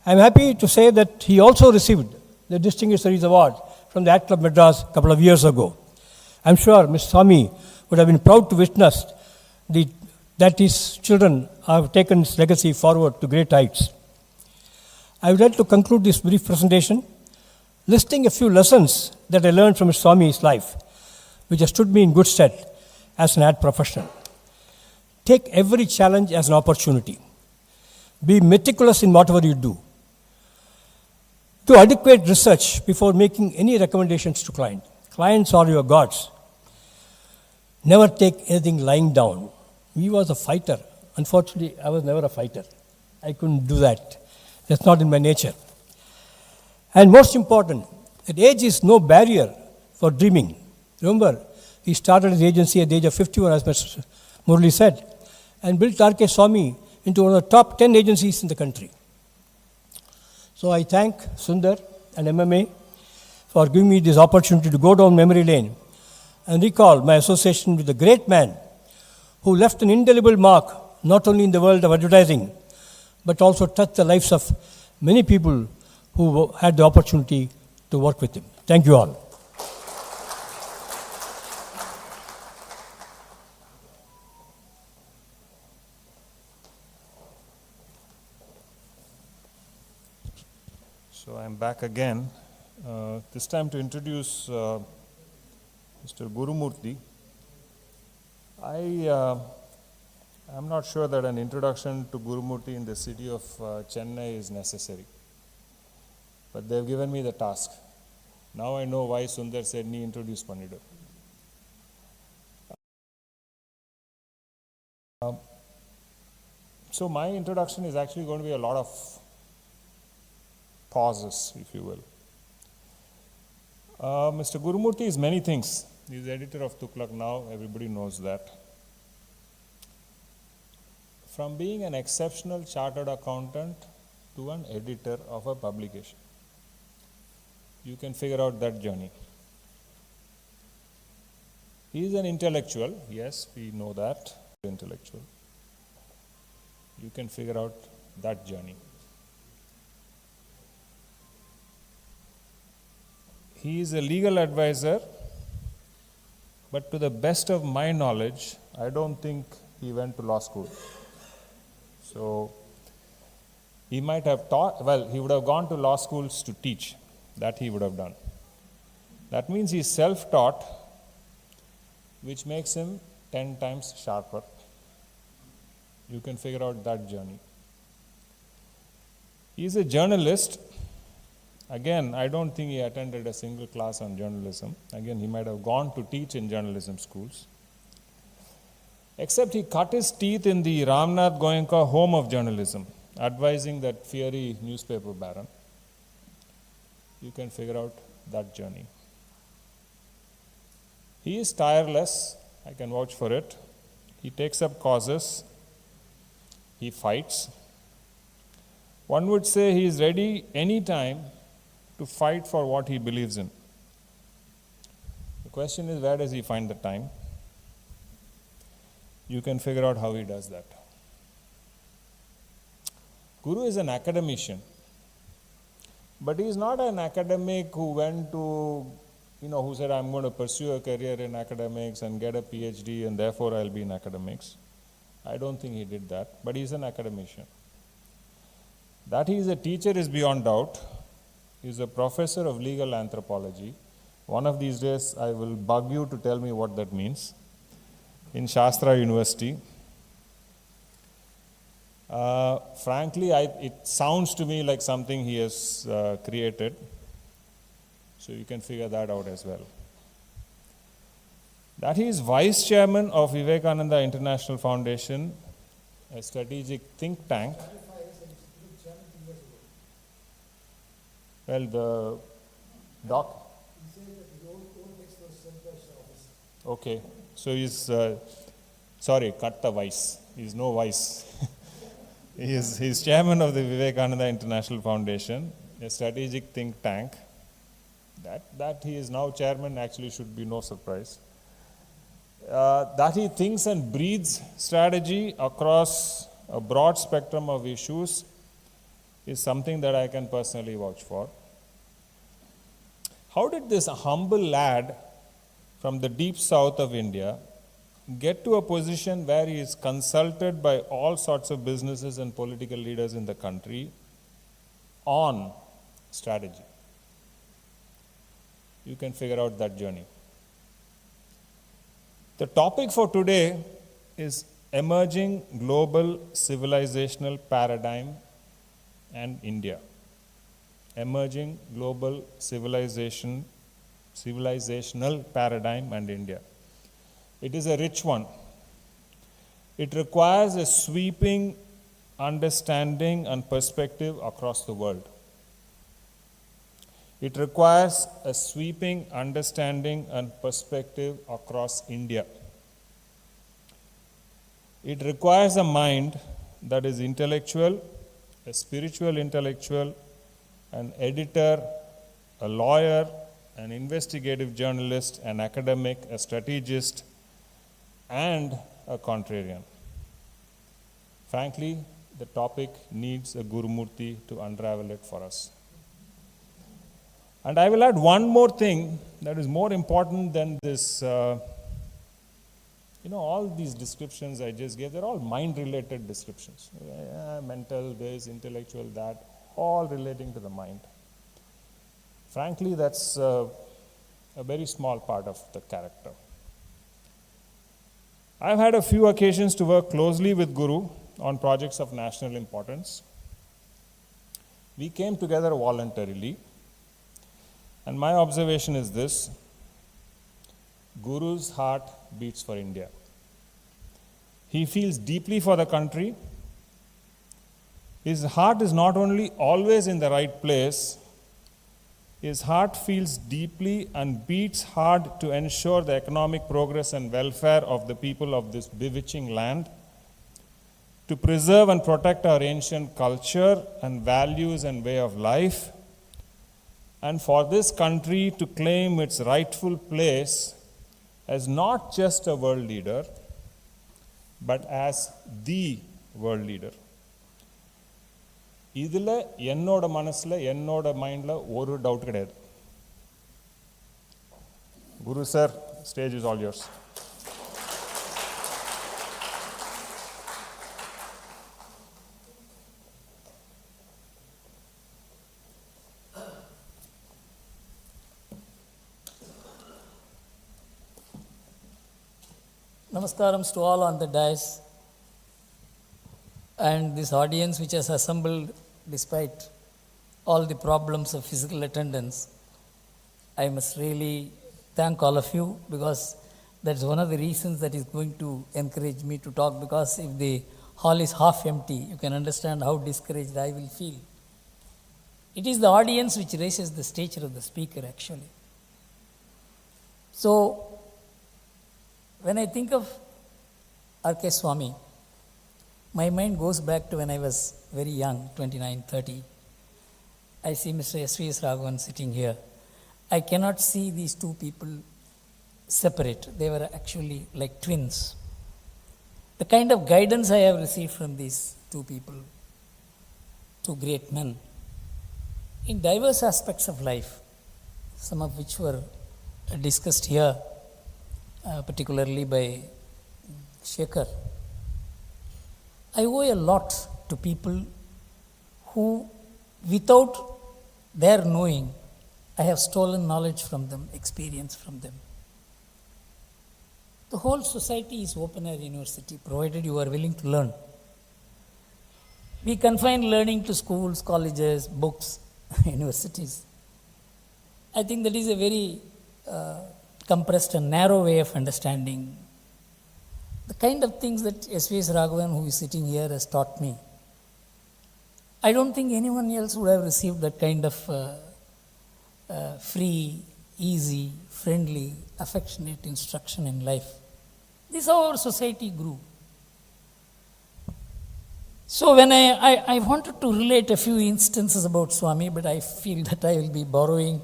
I am happy to say that he also received the Distinguished Service Award from the i-radiolive Madras a couple of years ago. I am sure Mr. Swamy would have been proud to witness that his children have taken his legacy forward to great heights. I would like to conclude this brief presentation listing a few lessons that I learned from Mr. Swamy's life, which has stood me in good stead as an ad professional. Take every challenge as an opportunity. Be meticulous in whatever you do. Do adequate research before making any recommendations to clients. Clients are your gods. Never take anything lying down. He was a fighter. Unfortunately, I was never a fighter. I couldn't do that. That's not in my nature. And most important, that age is no barrier for dreaming. Remember, he started his agency at the age of 51, as Mr. Murali said, and built R.K. Swamy into one of the top 10 agencies in the country. So I thank Sundar and MMA for giving me this opportunity to go down memory lane and recall my association with a great man who left an indelible mark not only in the world of advertising, but also touched the lives of many people who had the opportunity to work with him. Thank you all. So I'm back again, this time to introduce Mr. Gurumurthy. I'm not sure that an introduction to Gurumurthy in the city of Chennai is necessary, but they've given me the task. Now I know why Sundar said, "Nee introduce Panidu." So my introduction is actually going to be a lot of pauses, if you will. Mr. Gurumurthy is many things. He's the editor of Tuklak now, everybody knows that. From being an exceptional chartered accountant to an editor of a publication. You can figure out that journey. He is an intellectual, yes, we know that, intellectual. You can figure out that journey. He is a legal advisor, but to the best of my knowledge, I don't think he went to law school. So, he might have taught, well, he would have gone to law schools to teach. That he would have done. That means he's self-taught, which makes him 10 times sharper. You can figure out that journey. He's a journalist. Again, I don't think he attended a single class on journalism. Again, he might have gone to teach in journalism schools. Except he cut his teeth in the Ramnath Goenka home of journalism, advising that fiery newspaper baron. You can figure out that journey. He is tireless, I can vouch for it. He takes up causes, he fights. One would say he is ready anytime to fight for what he believes in. The question is, where does he find the time? You can figure out how he does that. Guru is an academician. But he is not an academic who went to, who said, I'm going to pursue a career in academics and get a PhD and therefore I'll be in academics. I don't think he did that, but he's an academician. That he is a teacher is beyond doubt. He's a professor of legal anthropology. One of these days I will bug you to tell me what that means. In Shastra University. Frankly, it sounds to me like something he has created. So you can figure that out as well. That he is vice chairman of Vivekananda International Foundation, a strategic think tank. Well, the doc. Okay, so he's, sorry, cut the vice. He's no vice. He's chairman of the Vivekananda International Foundation, a strategic think tank. That he is now chairman actually should be no surprise. That he thinks and breathes strategy across a broad spectrum of issues is something that I can personally vouch for. How did this humble lad from the deep south of India get to a position where he is consulted by all sorts of businesses and political leaders in the country on strategy? You can figure out that journey. The topic for today is emerging global civilizational paradigm and India. Emerging global civilizational paradigm and India. It is a rich one. It requires a sweeping understanding and perspective across the world. It requires a sweeping understanding and perspective across India. It requires a mind that is intellectual, a spiritual intellectual, an editor, a lawyer, an investigative journalist, an academic, a strategist, and a contrarian. Frankly, the topic needs a Gurumurti to unravel it for us. And I will add one more thing that is more important than this, all these descriptions I just gave, they're all mind-related descriptions. Mental, this, intellectual, that, all relating to the mind. Frankly, that's a very small part of the character. I've had a few occasions to work closely with Guru on projects of national importance. We came together voluntarily. And my observation is this: Guru's heart beats for India. He feels deeply for the country. His heart is not only always in the right place, his heart feels deeply and beats hard to ensure the economic progress and welfare of the people of this bewitching land, to preserve and protect our ancient culture and values and way of life, and for this country to claim its rightful place as not just a world leader, but as the world leader. இதில் என்னோட மனசில் என்னோட மைண்டில் ஒரு doubt கிடையாது. Guru sir, stage is all yours. Namaskarams to all on the dais and this audience which has assembled despite all the problems of physical attendance. I must really thank all of you, because that's one of the reasons that is going to encourage me to talk, because if the hall is half empty, you can understand how discouraged I will feel. It is the audience which raises the stature of the speaker actually. So, when I think of R.K. Swamy, my mind goes back to when I was very young, 29, 30. I see Mr. S.V.S. Raghavan sitting here. I cannot see these two people separate. They were actually like twins. The kind of guidance I have received from these two people, two great men, in diverse aspects of life, some of which were discussed here, particularly by Shekhar. I owe a lot to people who, without their knowing, I have stolen knowledge from them, experience from them. The whole society is open air university, provided you are willing to learn. We confine learning to schools, colleges, books, universities. I think that is a very compressed and narrow way of understanding the kind of things that S.V.S. Raghavan, who is sitting here, has taught me. I don't think anyone else would have received that kind of free, easy, friendly, affectionate instruction in life. This is how our society grew. So when I wanted to relate a few instances about Swamy, but I feel that I will be borrowing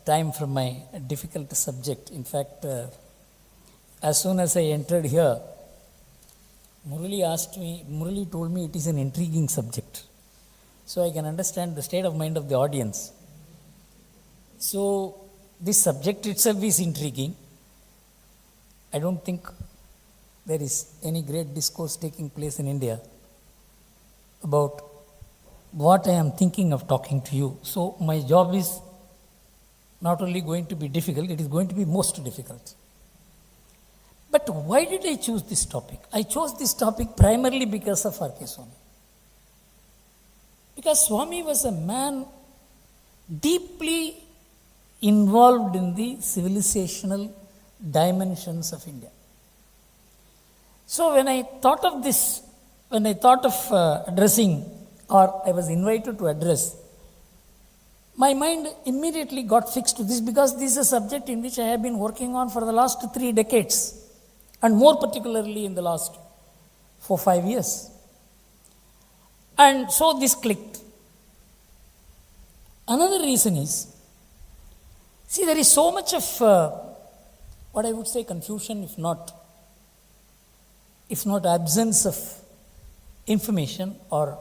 time from my difficult subject. In fact, as soon as I entered here, Murali told me it is an intriguing subject. So I can understand the state of mind of the audience. So this subject itself is intriguing. I don't think there is any great discourse taking place in India about what I am thinking of talking to you. So my job is not only going to be difficult, it is going to be most difficult. But why did I choose this topic? I chose this topic primarily because of R.K. Swamy. Because Swamy was a man deeply involved in the civilizational dimensions of India. So when I thought of this, when I thought of addressing, or I was invited to address, my mind immediately got fixed to this, because this is a subject in which I have been working on for the last 3 decades, and more particularly in the last 4-5 years. And so this clicked. Another reason is, see, there is so much of what I would say confusion, if not absence of information, or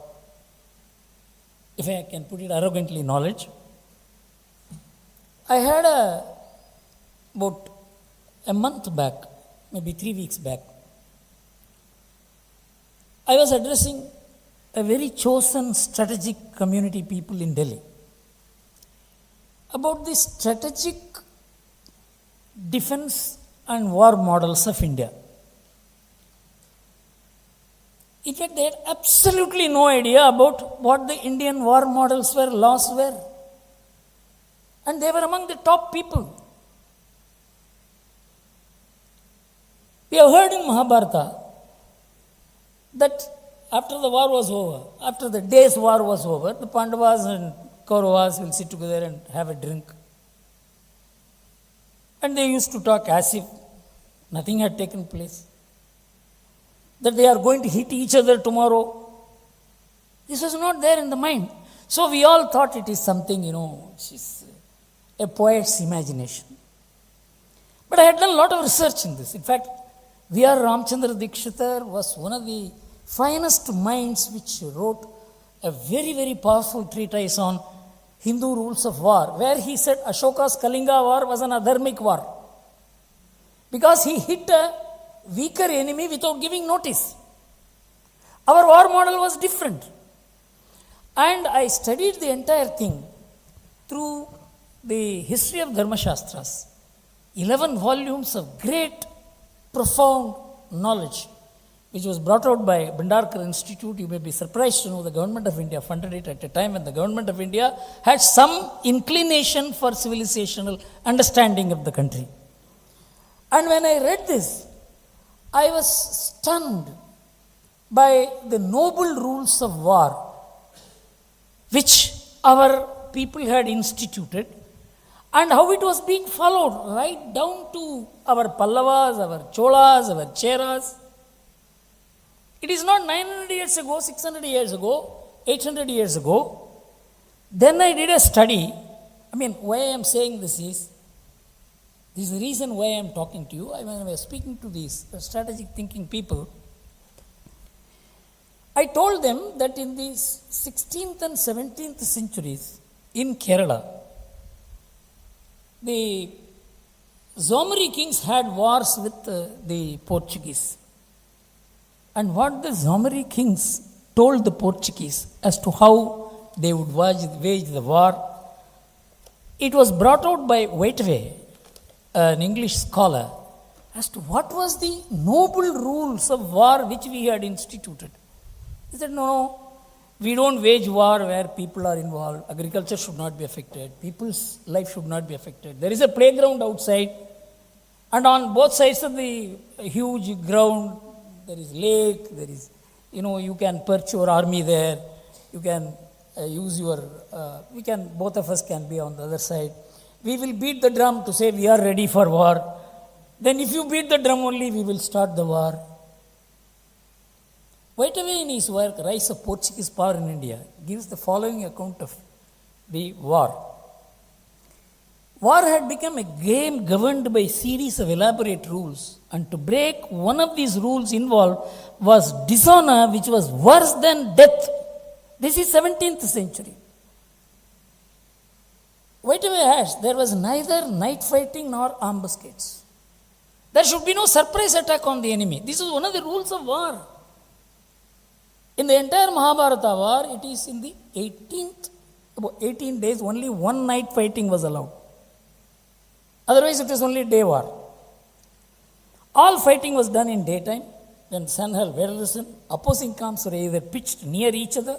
if I can put it arrogantly, knowledge. I had about a month back, maybe 3 weeks back, I was addressing a very chosen strategic community people in Delhi about the strategic defense and war models of India. In fact, they had absolutely no idea about what the Indian war models were, laws were. And they were among the top people. We have heard in Mahabharata that after the war was over, after the day's war was over, the Pandavas and Kauravas will sit together and have a drink. And they used to talk as if nothing had taken place, that they are going to hit each other tomorrow. This was not there in the mind. So we all thought it is something, which is a poet's imagination. But I had done a lot of research in this. In fact, V.R. Ramchandra Dikshitar was one of the finest minds which wrote a very, very powerful treatise on Hindu rules of war, where he said Ashoka's Kalinga war was an adharmic war. Because he hit a weaker enemy without giving notice. Our war model was different. And I studied the entire thing through the history of Dharma Shastras. 11 volumes of great, profound knowledge, which was brought out by Bhandarkar Institute. You may be surprised to know the Government of India funded it at a time when the Government of India had some inclination for civilizational understanding of the country. And when I read this, I was stunned by the noble rules of war which our people had instituted and how it was being followed right down to our Pallavas, our Cholas, our Cheras. It is not 900 years ago, 600 years ago, 800 years ago. Then I did a study. Why I am saying this is the reason why I am talking to you. When I was speaking to these strategic thinking people, I told them that in the 16th and 17th centuries in Kerala, the Swamy kings had wars with the Portuguese. And what the Swamy kings told the Portuguese as to how they would wage the war, it was brought out by Whiteway, an English scholar, as to what was the noble rules of war which we had instituted. He said, no, we don't wage war where people are involved. Agriculture should not be affected. People's life should not be affected. There is a playground outside, and on both sides of the huge ground, there is lake, there is, you can perch your army there. You can use your, both of us can be on the other side. We will beat the drum to say we are ready for war. Then if you beat the drum only, we will start the war. Whiteway in his work, Rise of Portuguese Power in India, gives the following account of the war. War had become a game governed by a series of elaborate rules, and to break one of these rules involved was dishonor, which was worse than death. This is 17th century. Whiteway adds, there was neither night fighting nor ambuscades. There should be no surprise attack on the enemy. This is one of the rules of war. In the entire Mahabharata war, it is in the about 18 days, only one night fighting was allowed. Otherwise, it is only day war. All fighting was done in daytime, when sun had well risen. Opposing camps were either pitched near each other,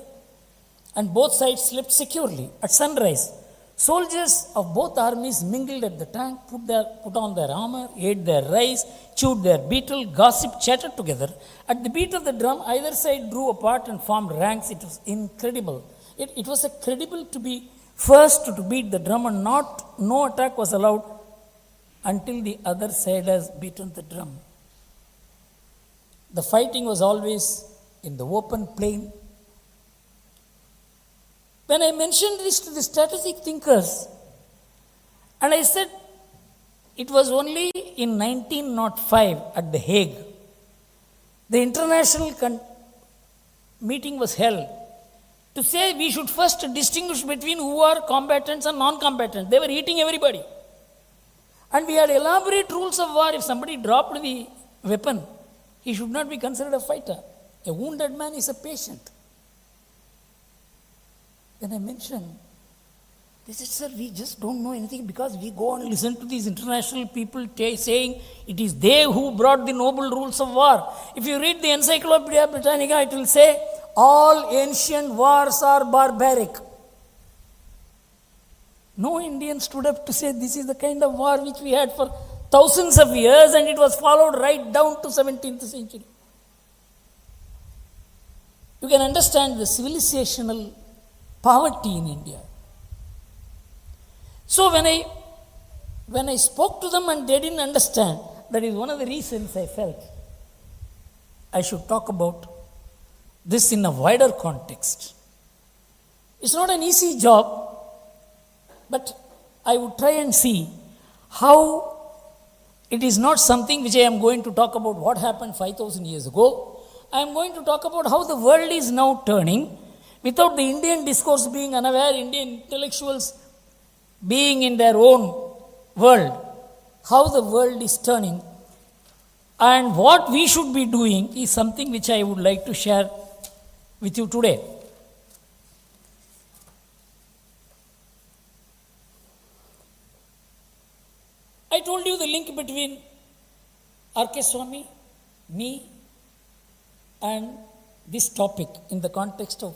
and both sides slept securely. At sunrise, soldiers of both armies mingled at the tank, put on their armor, ate their rice, chewed their betel, gossiped, chatted together. At the beat of the drum, either side drew apart and formed ranks. It was incredible. It was credible to be first to beat the drum, and no attack was allowed until the other side has beaten the drum. The fighting was always in the open plain. When I mentioned this to the strategic thinkers, and I said it was only in 1905 at The Hague, the international meeting was held to say we should first distinguish between who are combatants and non-combatants. They were eating everybody. And we had elaborate rules of war. If somebody dropped the weapon, he should not be considered a fighter. A wounded man is a patient. Then I mentioned, they said, sir, we just don't know anything because we go and listen to these international people saying it is they who brought the noble rules of war. If you read the Encyclopedia Britannica, it will say all ancient wars are barbaric. No Indian stood up to say this is the kind of war which we had for thousands of years, and it was followed right down to 17th century. You can understand the civilizational poverty in India. So when I spoke to them and they didn't understand, that is one of the reasons I felt I should talk about this in a wider context. It's not an easy job, but I would try and see how It is not something which I am going to talk about what happened 5,000 years ago. I am going to talk about how the world is now turning without the Indian discourse being unaware, Indian intellectuals being in their own world, how the world is turning. And what we should be doing is something which I would like to share with you today. I told you the link between R.K. Swamy, me, and this topic in the context of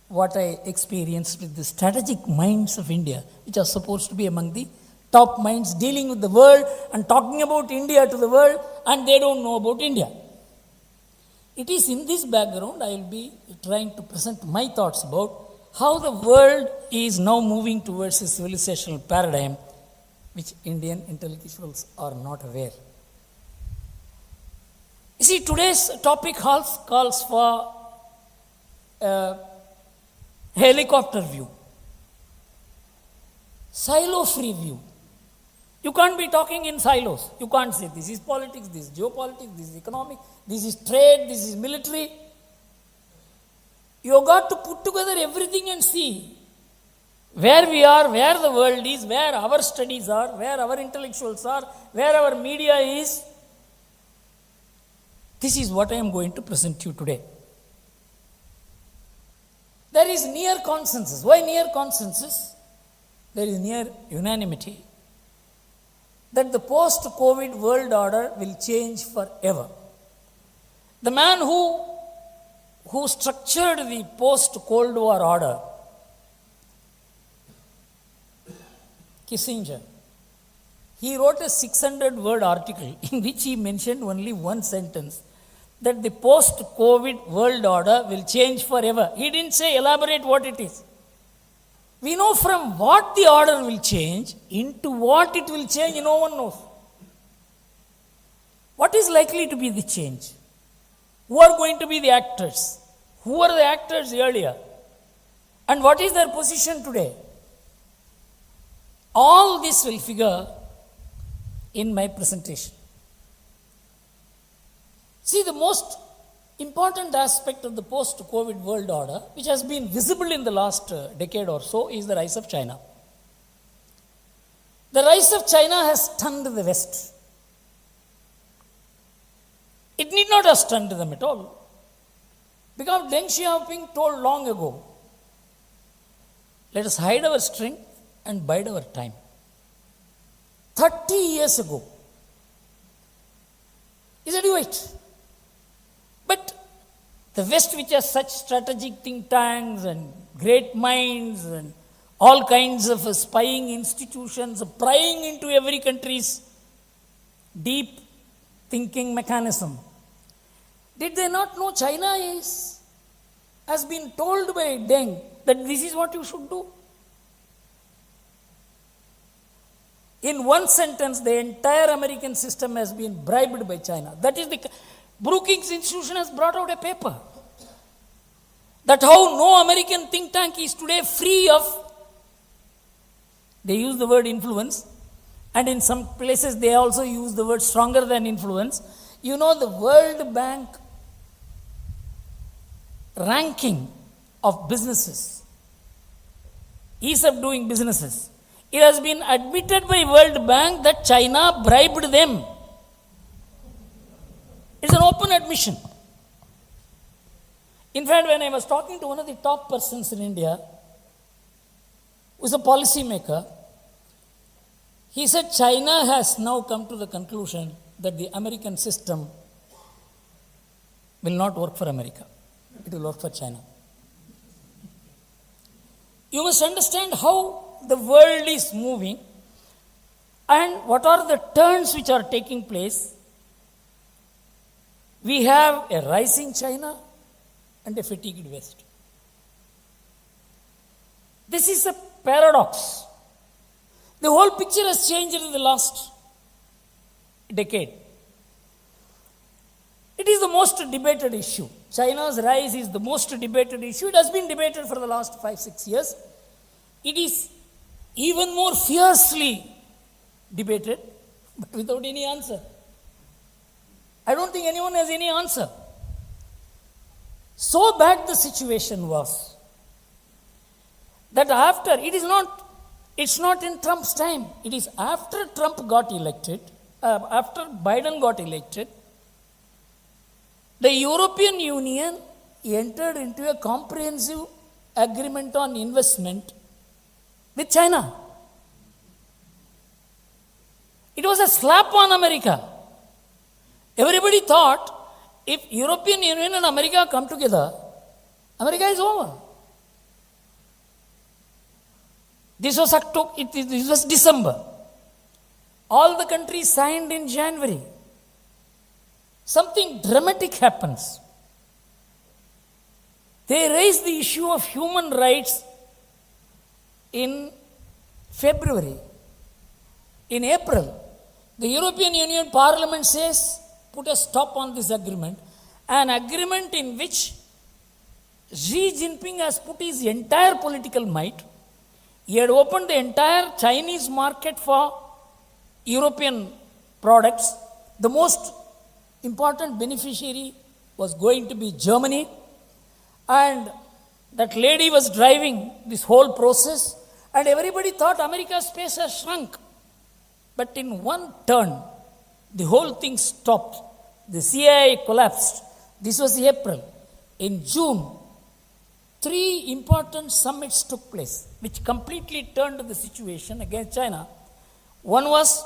what I experienced with the strategic minds of India, which are supposed to be among the top minds dealing with the world and talking about India to the world, and they don't know about India. It is in this background I will be trying to present my thoughts about how the world is now moving towards a civilizational paradigm which Indian intellectuals are not aware. You see, today's topic calls for a helicopter view, silo-free view. You can't be talking in silos. You can't say this is politics, this is geopolitics, this is economic, this is trade, this is military. You got to put together everything and see where we are, where the world is, where our studies are, where our intellectuals are, where our media is. This is what I am going to present to you today. There is near consensus. Why near consensus? There is near unanimity that the post-COVID world order will change forever. The man who structured the post-Cold War order, Kissinger, he wrote a 600-word article in which he mentioned only one sentence, that the post-COVID world order will change forever. He didn't say elaborate what it is. We know from what the order will change, into what it will change, no one knows. What is likely to be the change? Who are going to be the actors? Who were the actors earlier? And what is their position today? All this will figure in my presentation. See, the most important aspect of the post-COVID world order, which has been visible in the last decade or so, is the rise of China. The rise of China has stunned the West. It need not have stunned them at all, because Deng Xiaoping told long ago, let us hide our strength and bide our time. 30 years ago. He said, wait. But the West, which has such strategic think tanks and great minds and all kinds of spying institutions, prying into every country's deep thinking mechanism, did they not know China has been told by Deng that this is what you should do? In one sentence, the entire American system has been bribed by China. That is the Brookings Institution has brought out a paper that how no American think tank is today free of, they use the word influence, and in some places they also use the word stronger than influence. You know, the World Bank ranking of businesses, ease of doing businesses, it has been admitted by World Bank that China bribed them. It's an open admission. In fact, when I was talking to one of the top persons in India, who is a policymaker, he said China has now come to the conclusion that the American system will not work for America. It will work for China. You must understand how the world is moving and what are the turns which are taking place. We have a rising China and a fatigued West. This is a paradox. The whole picture has changed in the last decade. It is the most debated issue. China's rise is the most debated issue. It has been debated for the last 5-6 years. It is even more fiercely debated but without any answer. I don't think anyone has any answer. So bad the situation was that after, it's not in Trump's time, it is after Trump got elected, after Biden got elected, the European Union entered into a comprehensive agreement on investment with China. It was a slap on America. Everybody thought if European Union and America come together, America is over. This was December. All the countries signed in January. Something dramatic happens. They raised the issue of human rights in February. In April, the European Union Parliament says, put a stop on this agreement. An agreement in which Xi Jinping has put his entire political might. He had opened the entire Chinese market for European products. The most important beneficiary was going to be Germany. And that lady was driving this whole process. And everybody thought America's space has shrunk. But in one turn, the whole thing stopped. The CIA collapsed. This was April. In June, 3 important summits took place, which completely turned the situation against China. One was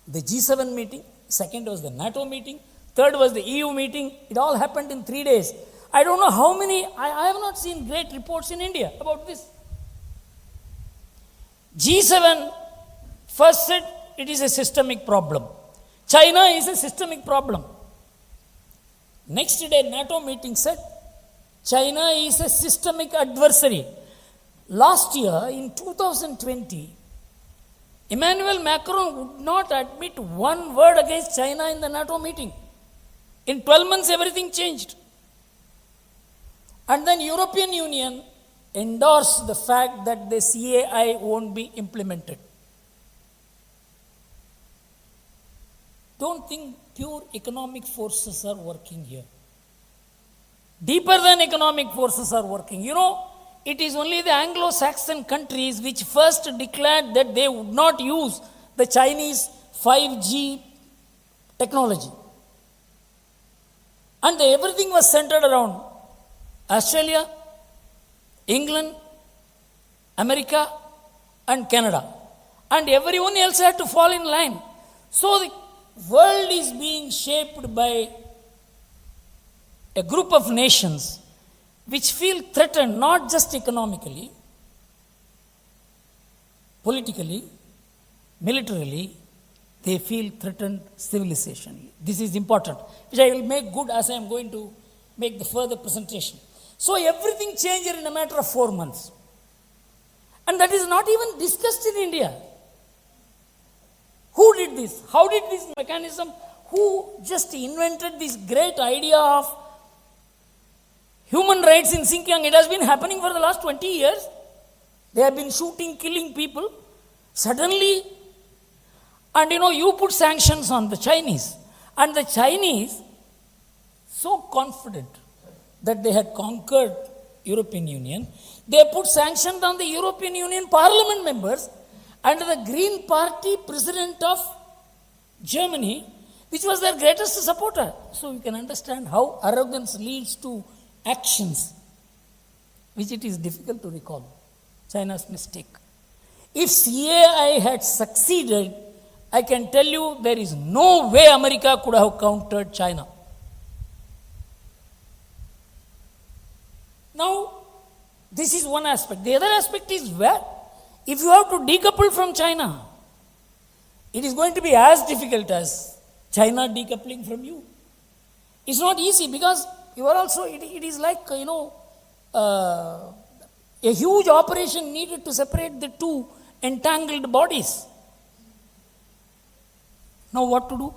the G7 meeting, second was the NATO meeting, third was the EU meeting. It all happened in 3 days. I don't know how many, I have not seen great reports in India about this. G7 first said it is a systemic problem. China is a systemic problem. Next day, NATO meeting said China is a systemic adversary. Last year, in 2020, Emmanuel Macron would not admit one word against China in the NATO meeting. In 12 months, everything changed. And then European Union endorsed the fact that the CAI won't be implemented. Don't think pure economic forces are working here. Deeper than economic forces are working. You know, it is only the Anglo-Saxon countries which first declared that they would not use the Chinese 5G technology. And everything was centered around Australia, England, America, and Canada. And everyone else had to fall in line. So the world is being shaped by a group of nations which feel threatened not just economically, politically, militarily, they feel threatened civilizationally. This is important, which I will make good as I am going to make the further presentation. So everything changed in a matter of 4 months. And that is not even discussed in India. Who did this? How did this mechanism? Who just invented this great idea of human rights in Xinjiang? It has been happening for the last 20 years. They have been shooting, killing people. Suddenly, and you put sanctions on the Chinese. And the Chinese, so confident that they had conquered European Union, they put sanctions on the European Union Parliament members and the Green Party president of Germany, which was their greatest supporter. So you can understand how arrogance leads to actions, which it is difficult to recall. China's mistake. If CAI had succeeded, I can tell you there is no way America could have countered China. Now, this is one aspect. The other aspect is where, if you have to decouple from China, it is going to be as difficult as China decoupling from you. It's not easy because you are also, it is like, a huge operation needed to separate the two entangled bodies. Now what to do?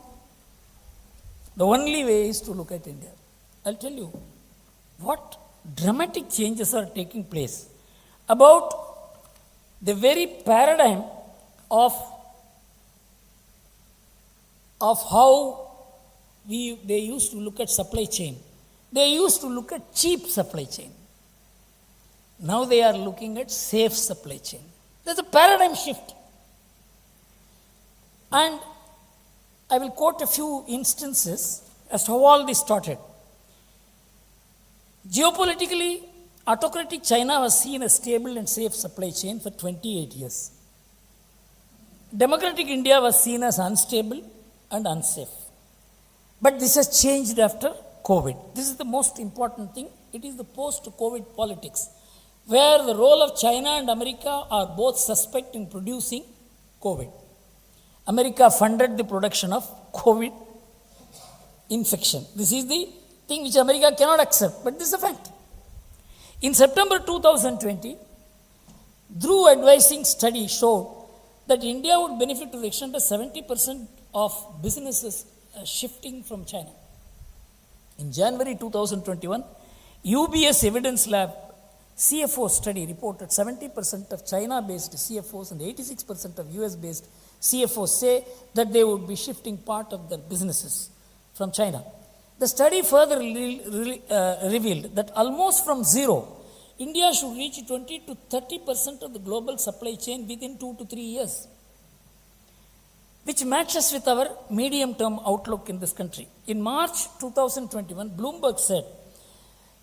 The only way is to look at India. I'll tell you what dramatic changes are taking place about the very paradigm of of how they used to look at supply chain. They used to look at cheap supply chain. Now they are looking at safe supply chain. There's a paradigm shift. And I will quote a few instances as to how all this started. Geopolitically, autocratic China was seen as stable and safe supply chain for 28 years. Democratic India was seen as unstable and unsafe. But this has changed after COVID. This is the most important thing. It is the post-COVID politics, where the role of China and America are both suspect in producing COVID. America funded the production of COVID infection. This is the thing which America cannot accept, but this is a fact. In September 2020, Drew advising study showed that India would benefit to the extent of 70% of businesses shifting from China. In January 2021, UBS Evidence Lab CFO study reported 70% of China-based CFOs and 86% of US-based CFOs say that they would be shifting part of their businesses from China. The study further revealed that almost from zero, India should reach 20 to 30% of the global supply chain within 2 to 3 years, which matches with our medium-term outlook in this country. In March 2021, Bloomberg said,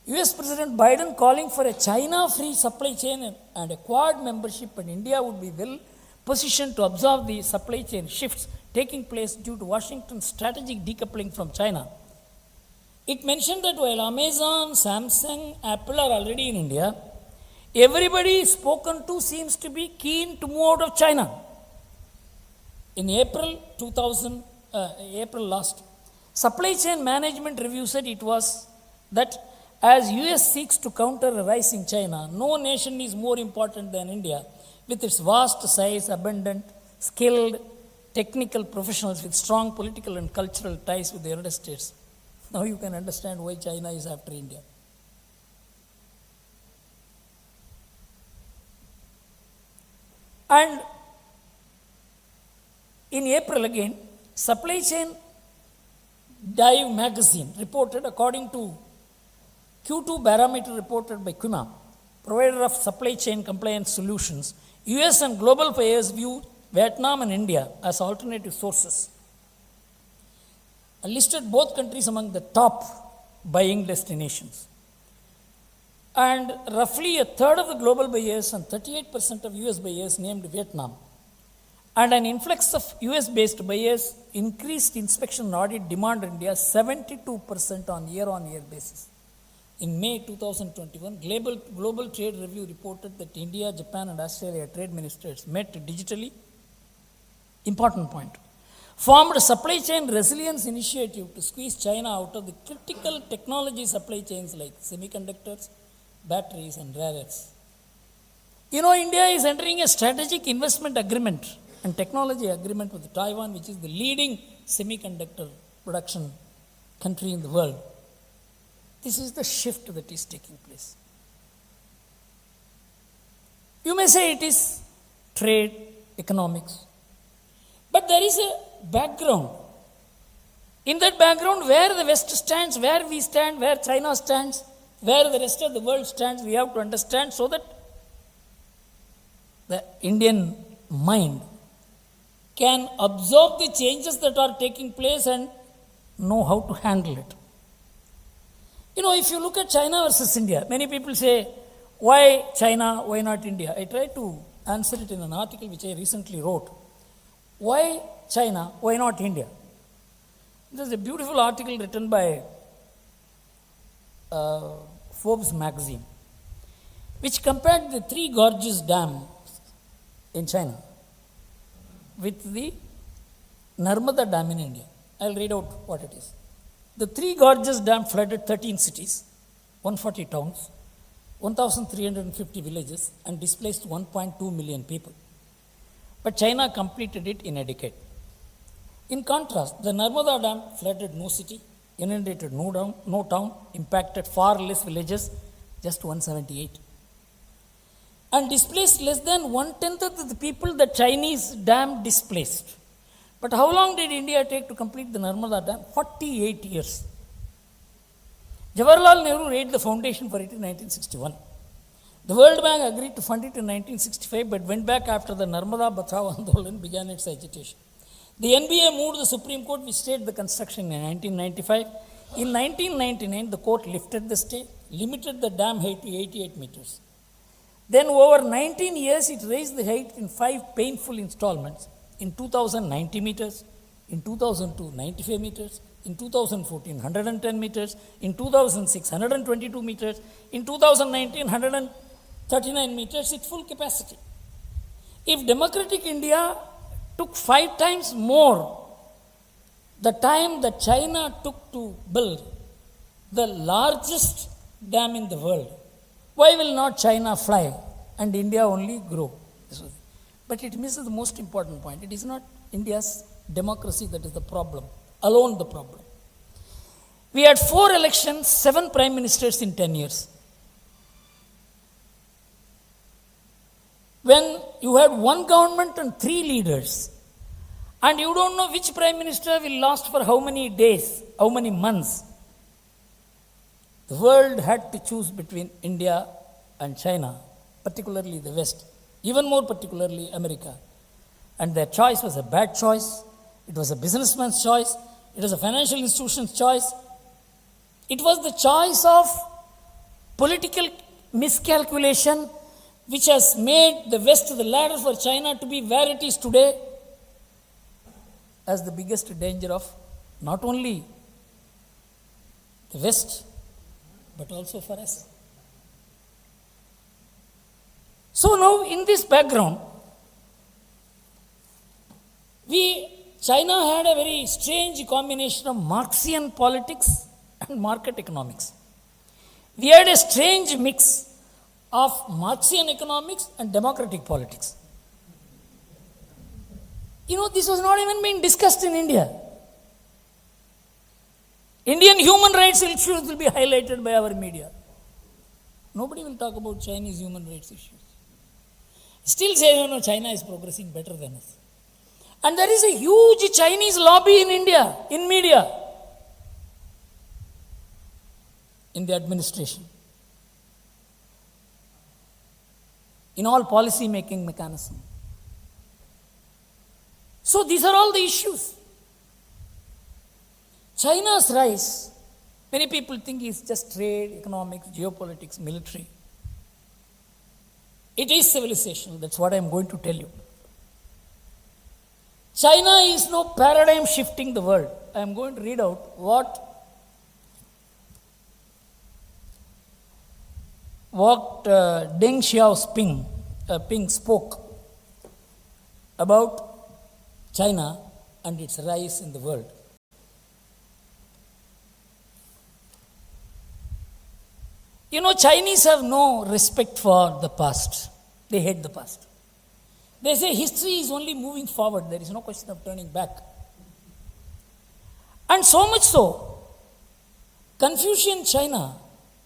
US President Biden calling for a China-free supply chain and a Quad membership, and India would be well positioned to absorb the supply chain shifts taking place due to Washington's strategic decoupling from China. It mentioned that while Amazon, Samsung, Apple are already in India, everybody spoken to seems to be keen to move out of China. In April last, Supply Chain Management Review said it was that as US seeks to counter a rise in China, no nation is more important than India, with its vast size, abundant, skilled, technical professionals with strong political and cultural ties with the United States. Now you can understand why China is after India. And in April again, Supply Chain Dive magazine reported, according to Q2 barometer reported by Kuna, provider of supply chain compliance solutions, US and global players view Vietnam and India as alternative sources, and listed both countries among the top buying destinations. And roughly a third of the global buyers and 38% of US buyers named Vietnam. And an influx of US-based buyers increased inspection and audit demand in India 72% on year basis. In May 2021, Global Trade Review reported that India, Japan, and Australia trade ministers met digitally. Important point. Formed a supply chain resilience initiative to squeeze China out of the critical technology supply chains like semiconductors, batteries, and rare earths. India is entering a strategic investment agreement and technology agreement with Taiwan, which is the leading semiconductor production country in the world. This is the shift that is taking place. You may say it is trade, economics, but there is a background. In that background, where the West stands, where we stand, where China stands, where the rest of the world stands, we have to understand so that the Indian mind can absorb the changes that are taking place and know how to handle it. If you look at China versus India, many people say, why China, why not India? I tried to answer it in an article which I recently wrote. Why China, why not India? There's a beautiful article written by Forbes magazine, which compared the three gorges dams in China with the Narmada Dam in India. I'll read out what it is. The Three Gorges Dam flooded 13 cities, 140 towns, 1,350 villages, and displaced 1.2 million people. But China completed it in a decade. In contrast, the Narmada Dam flooded no city, inundated no town, impacted far less villages, just 178, and displaced less than 1/10 of the people the Chinese dam displaced. But how long did India take to complete the Narmada Dam? 48 years. Jawaharlal Nehru laid the foundation for it in 1961. The World Bank agreed to fund it in 1965 but went back after the Narmada Bachao Andolan began its agitation. The NBA moved the Supreme Court which stayed the construction in 1995. In 1999, the court lifted the stay, limited the dam height to 88 meters. Then over 19 years, it raised the height in 5 painful installments. In 2000, 90 meters. In 2002, 95 meters. In 2014, 110 meters. In 2006, 122 meters. In 2019, 139 meters at full capacity. If democratic India took 5 times more the time that China took to build the largest dam in the world, why will not China fly and India only grow? But it misses the most important point. It is not India's democracy that is the problem, alone the problem. We had 4 elections, 7 prime ministers in 10 years. When you had 1 government and 3 leaders, and you don't know which prime minister will last for how many days, how many months, the world had to choose between India and China, particularly the West, even more particularly America. And their choice was a bad choice. It was a businessman's choice. It was a financial institution's choice. It was the choice of political miscalculation which has made the West the ladder for China to be where it is today as the biggest danger of not only the West, but also for us. So now in this background, China had a very strange combination of Marxian politics and market economics. We had a strange mix of Marxian economics and democratic politics. This was not even being discussed in India. Indian human rights issues will be highlighted by our media. Nobody will talk about Chinese human rights issues. Still say, no, China is progressing better than us. And there is a huge Chinese lobby in India, in media, in the administration, in all policy making mechanism. So these are all the issues. China's rise, many people think is just trade, economics, geopolitics, military. It is civilization, that's what I am going to tell you. China is now paradigm shifting the world. I am going to read out what Deng Xiaoping spoke about China and its rise in the world. Chinese have no respect for the past. They hate the past. They say history is only moving forward. There is no question of turning back. And so much so, Confucian China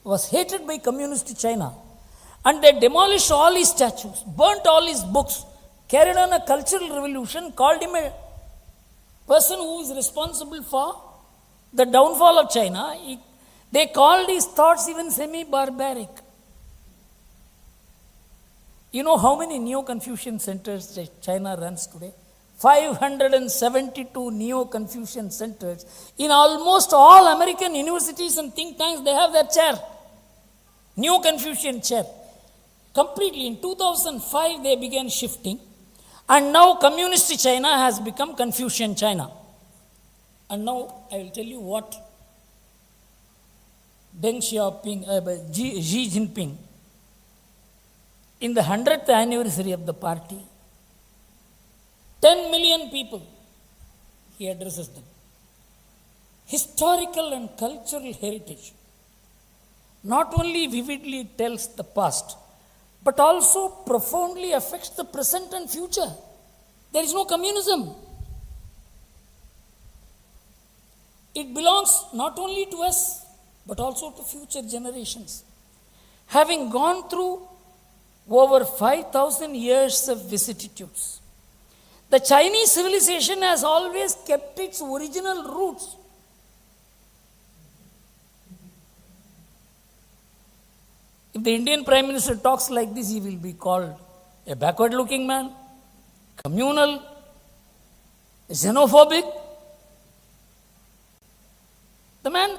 was hated by communist China. And they demolished all his statues, burnt all his books, carried on a cultural revolution, called him a person who is responsible for the downfall of China. They called his thoughts even semi-barbaric. You know how many Neo-Confucian centers China runs today? 572 Neo-Confucian centers. In almost all American universities and think tanks, they have their chair. Neo-Confucian chair. Completely. In 2005, they began shifting. And now communist China has become Confucian China. And now I will tell you what Deng Xiaoping, Xi Jinping, in the 100th anniversary of the party, 10 million people, he addresses them. Historical and cultural heritage not only vividly tells the past, but also profoundly affects the present and future. There is no communism. It belongs not only to us, but also to future generations. Having gone through over 5,000 years of vicissitudes, The Chinese civilization has always kept its original roots. If the Indian Prime Minister talks like this, he will be called a backward looking man, communal, xenophobic. The man,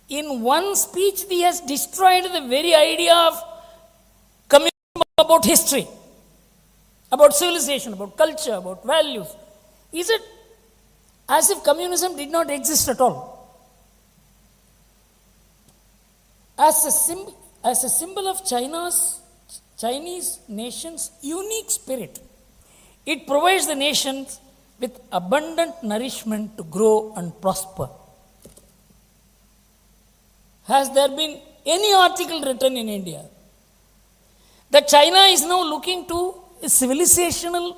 in one speech, he has destroyed the very idea of communism about history, about civilization, about culture, about values. Is it as if communism did not exist at all? As a symbol of Chinese nation's unique spirit, it provides the nations with abundant nourishment to grow and prosper. Has there been any article written in India that China is now looking to civilizational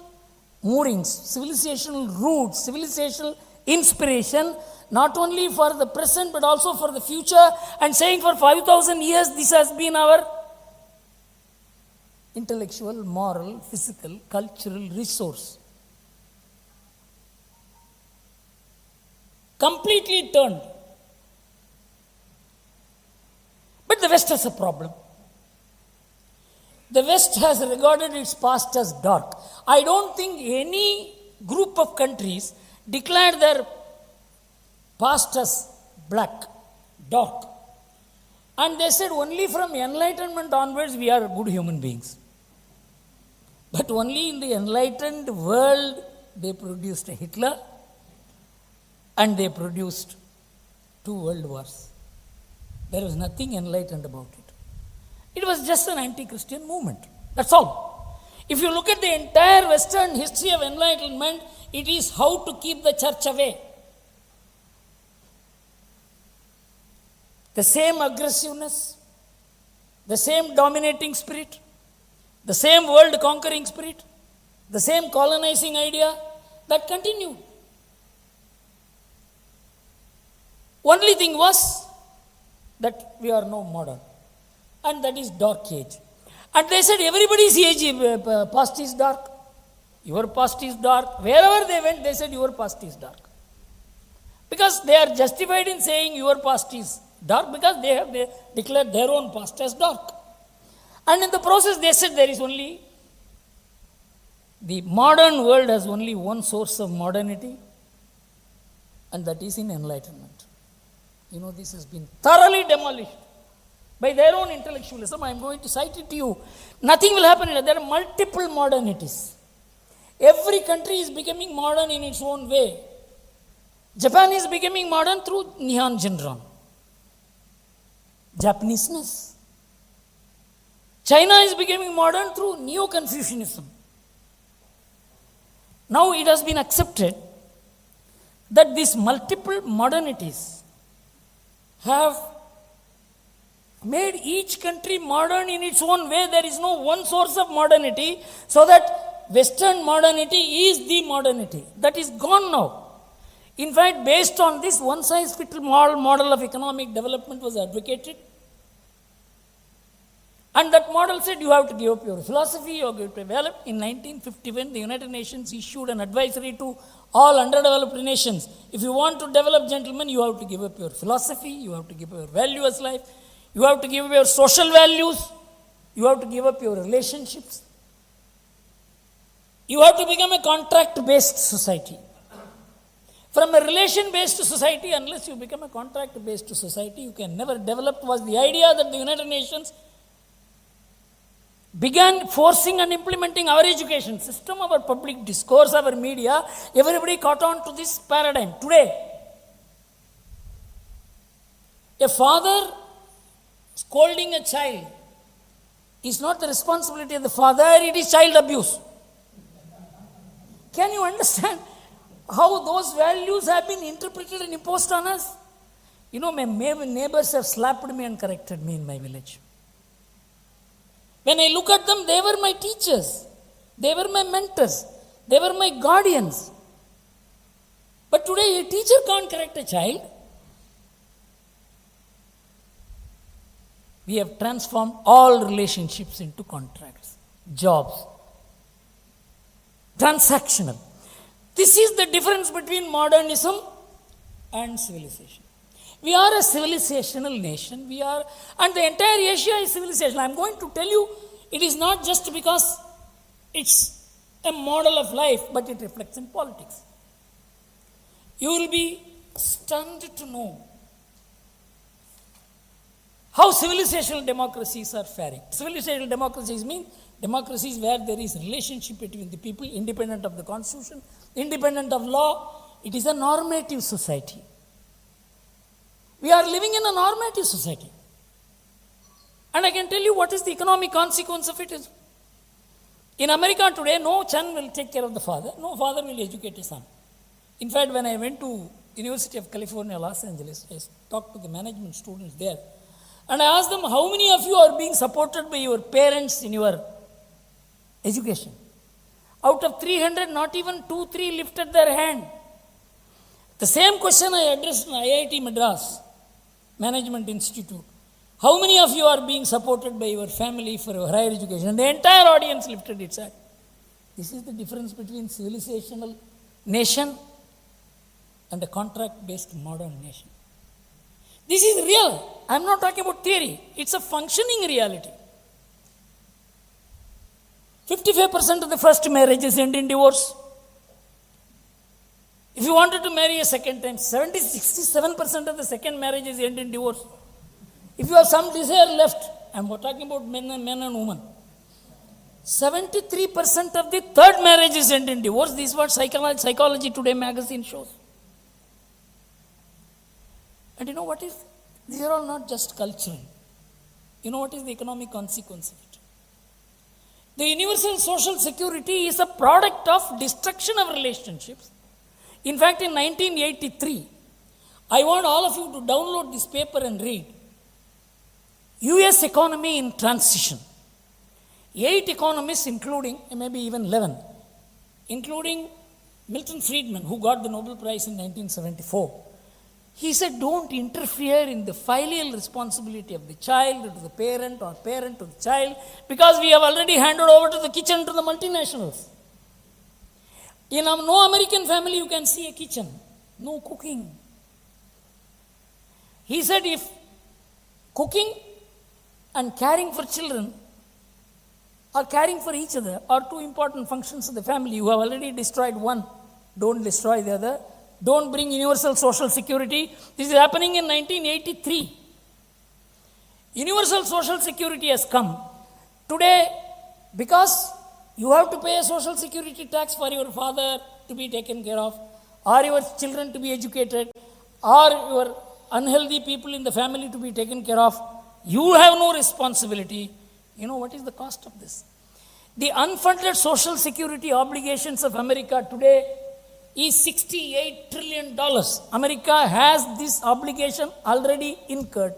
moorings, civilizational roots, civilizational inspiration, not only for the present but also for the future, and saying for 5,000 years this has been our intellectual, moral, physical, cultural resource. Completely turned. But the West has a problem. The West has regarded its past as dark. I don't think any group of countries declared their past as black, dark. And they said only from enlightenment onwards we are good human beings. But only in the enlightened world they produced a Hitler and they produced 2 world wars. There was nothing enlightened about it. It was just an anti-Christian movement. That's all. If you look at the entire Western history of enlightenment, it is how to keep the church away. The same aggressiveness, the same dominating spirit, the same world conquering spirit, the same colonizing idea, that continued. Only thing was that we are now modern, and that is dark age. And they said everybody's past is dark. Your past is dark. Wherever they went, they said your past is dark. Because they are justified in saying your past is dark because they declared their own past as dark. And in the process they said there is only, the modern world has only one source of modernity, and that is in enlightenment. You know, this has been thoroughly demolished by their own intellectualism. I am going to cite it to you. Nothing will happen. There are multiple modernities. Every country is becoming modern in its own way. Japan is becoming modern through Nihon Jinran, Japaneseness. China is becoming modern through Neo-Confucianism. Now it has been accepted that these multiple modernities have made each country modern in its own way. There is no one source of modernity, so that Western modernity is the modernity. That is gone now. In fact, based on this, one-size-fits-all model of economic development was advocated. And that model said you have to give up your philosophy, you have to develop. In 1951, the United Nations issued an advisory to all underdeveloped nations. If you want to develop, gentlemen, you have to give up your philosophy, you have to give up your valueless life, you have to give up your social values, you have to give up your relationships. You have to become a contract-based society. From a relation-based society, unless you become a contract-based society, you can never develop, was the idea that the United Nations began forcing and implementing our education system, our public discourse, our media. Everybody caught on to this paradigm. Today, a father scolding a child is not the responsibility of the father, it is child abuse. Can you understand how those values have been interpreted and imposed on us? You know, my neighbors have slapped me and corrected me in my village. When I look at them, they were my teachers, they were my mentors, they were my guardians. But today a teacher can't correct a child. We have transformed all relationships into contracts, jobs. transactional. This is the difference between modernism and civilization. We are a civilizational nation. And the entire Asia is civilization. I am going to tell you, it is not just because it's a model of life, but it reflects in politics. You will be stunned to know how civilizational democracies are faring. Civilizational democracies mean democracies where there is relationship between the people, independent of the constitution, independent of law. It is a normative society. We are living in a normative society. And I can tell you what is the economic consequence of it is. In America today, no son will take care of the father. No father will educate his son. In fact, when I went to University of California, Los Angeles, I talked to the management students there. And I asked them, how many of you are being supported by your parents in your education? Out of 300, not even 2-3 lifted their hand. The same question I addressed in IIT Madras Management Institute. How many of you are being supported by your family for your higher education? And the entire audience lifted its hand. This is the difference between civilizational nation and a contract-based modern nation. This is real. I am not talking about theory. It's a functioning reality. 55% of the first marriages end in divorce. If you wanted to marry a second time, 67% of the second marriages end in divorce. If you have some desire left, I am talking about men and women, 73% of the third marriages end in divorce. This is what Psychology Today magazine shows. And you know what is? These are all not just cultural. You know what is the economic consequence of it? The universal social security is a product of destruction of relationships. In fact, in 1983, I want all of you to download this paper and read. US economy in transition. 8 economists, including, maybe even 11, including Milton Friedman, who got the Nobel Prize in 1974. He said, don't interfere in the filial responsibility of the child to the parent or parent to the child, because we have already handed over to the kitchen to the multinationals. In no American family you can see a kitchen, no cooking. He said, if cooking and caring for children or caring for each other are two important functions of the family, you have already destroyed one, don't destroy the other. Don't bring universal social security. This is happening in 1983. Universal social security has come. Today, because you have to pay a social security tax for your father to be taken care of, or your children to be educated, or your unhealthy people in the family to be taken care of. You have no responsibility. You know what is the cost of this? The unfunded social security obligations of America today is $68 trillion. America has this obligation already incurred,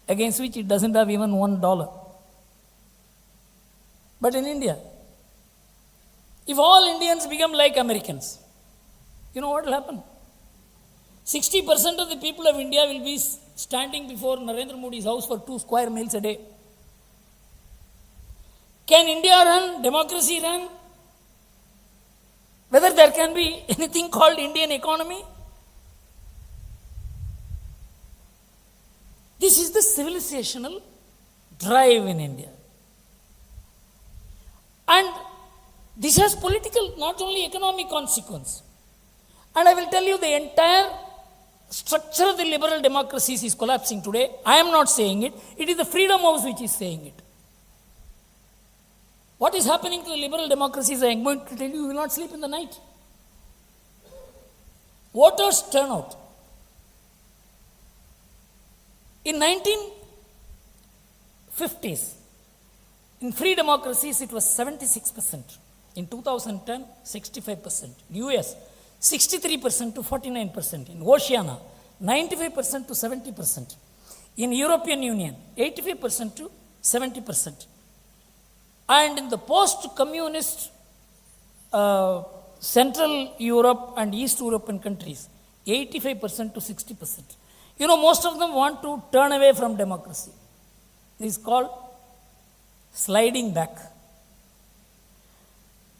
against which it doesn't have even $1. But in India, if all Indians become like Americans, you know what will happen? 60% of the people of India will be standing before Narendra Modi's house for 2 square meals a day. Can India run? Democracy run? Whether there can be anything called Indian economy? This is the civilizational drive in India. And this has political, not only economic consequence. And I will tell you, the entire structure of the liberal democracies is collapsing today. I am not saying it. It is the Freedom House which is saying it. What is happening to the liberal democracies, I am going to tell you, you will not sleep in the night. Voters turnout. In 1950s, in free democracies, it was 76%. In 2010, 65%. US, 63% to 49%. In Oceania, 95% to 70%. In European Union, 85% to 70%. And in the post-communist Central Europe and East European countries, 85% to 60%. You know, most of them want to turn away from democracy. This is called sliding back.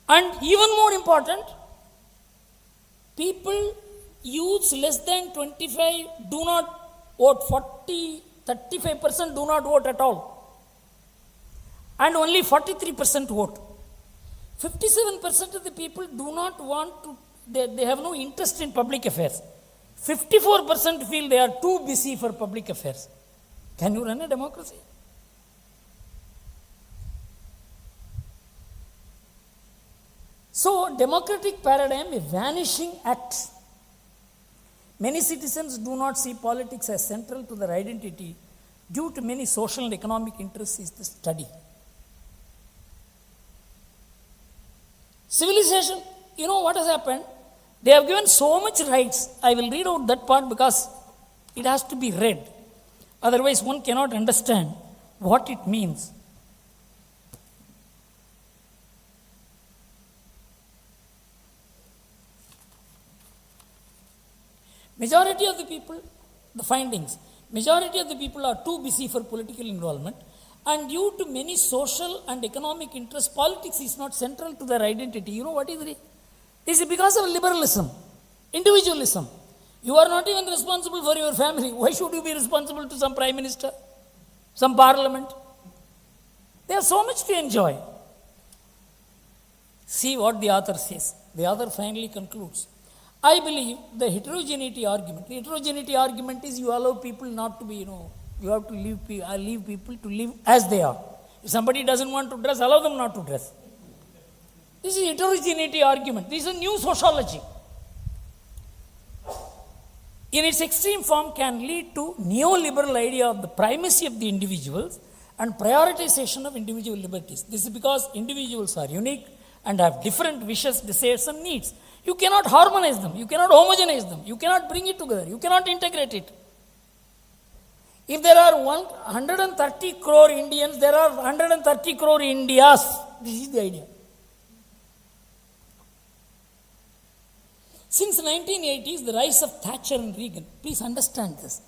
And even more important, people, youths less than 25 do not vote. 35% do not vote at all. And only 43% vote. 57% of the people do not want to, they have no interest in public affairs. 54% feel they are too busy for public affairs. Can you run a democracy? So, democratic paradigm is vanishing act. Many citizens do not see politics as central to their identity due to many social and economic interests is the study. Civilization, you know what has happened? They have given so much rights. I will read out that part because it has to be read. Otherwise, one cannot understand what it means. Majority of the people, the findings, majority of the people are too busy for political involvement, and due to many social and economic interests, politics is not central to their identity. You know what is it? This is because of liberalism, individualism. You are not even responsible for your family. Why should you be responsible to some prime minister, some parliament? They have so much to enjoy. See what the author says. The author finally concludes. I believe the heterogeneity argument is you allow people not to be, you have to leave people to live as they are. If somebody doesn't want to dress, allow them not to dress. This is heterogeneity argument. This is a new sociology. In its extreme form can lead to neoliberal idea of the primacy of the individuals and prioritization of individual liberties. This is because individuals are unique and have different wishes, desires and needs. You cannot harmonize them. You cannot homogenize them. You cannot bring it together. You cannot integrate it. If there are 130 crore Indians, there are 130 crore Indias. This is the idea. Since 1980s, the rise of Thatcher and Reagan, please understand this.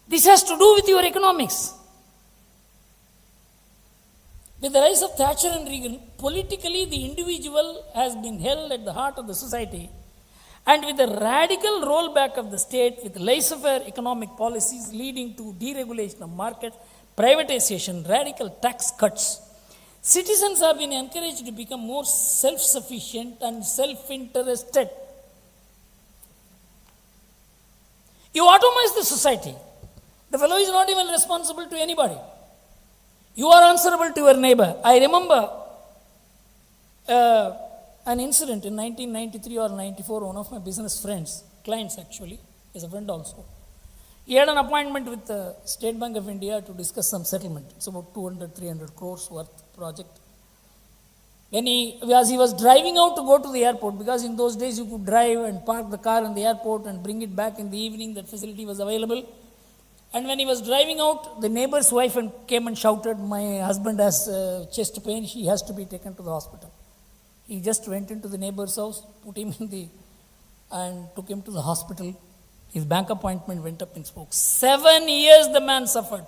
This has to do with your economics. With the rise of Thatcher and Reagan, politically the individual has been held at the heart of the society, and with the radical rollback of the state with laissez-faire economic policies leading to deregulation of markets, privatization, radical tax cuts, citizens have been encouraged to become more self-sufficient and self-interested. You atomize the society. The fellow is not even responsible to anybody. You are answerable to your neighbor. I remember an incident in 1993 or 94, one of my business friends, clients actually, is a friend also. He had an appointment with the State Bank of India to discuss some settlement. It's about 200-300 crores worth project. As he was driving out to go to the airport, because in those days you could drive and park the car in the airport and bring it back in the evening, that facility was available. And when he was driving out, the neighbor's wife came and shouted, my husband has chest pain, he has to be taken to the hospital. He just went into the neighbor's house, put him and took him to the hospital. His bank appointment went up in smoke. 7 years the man suffered.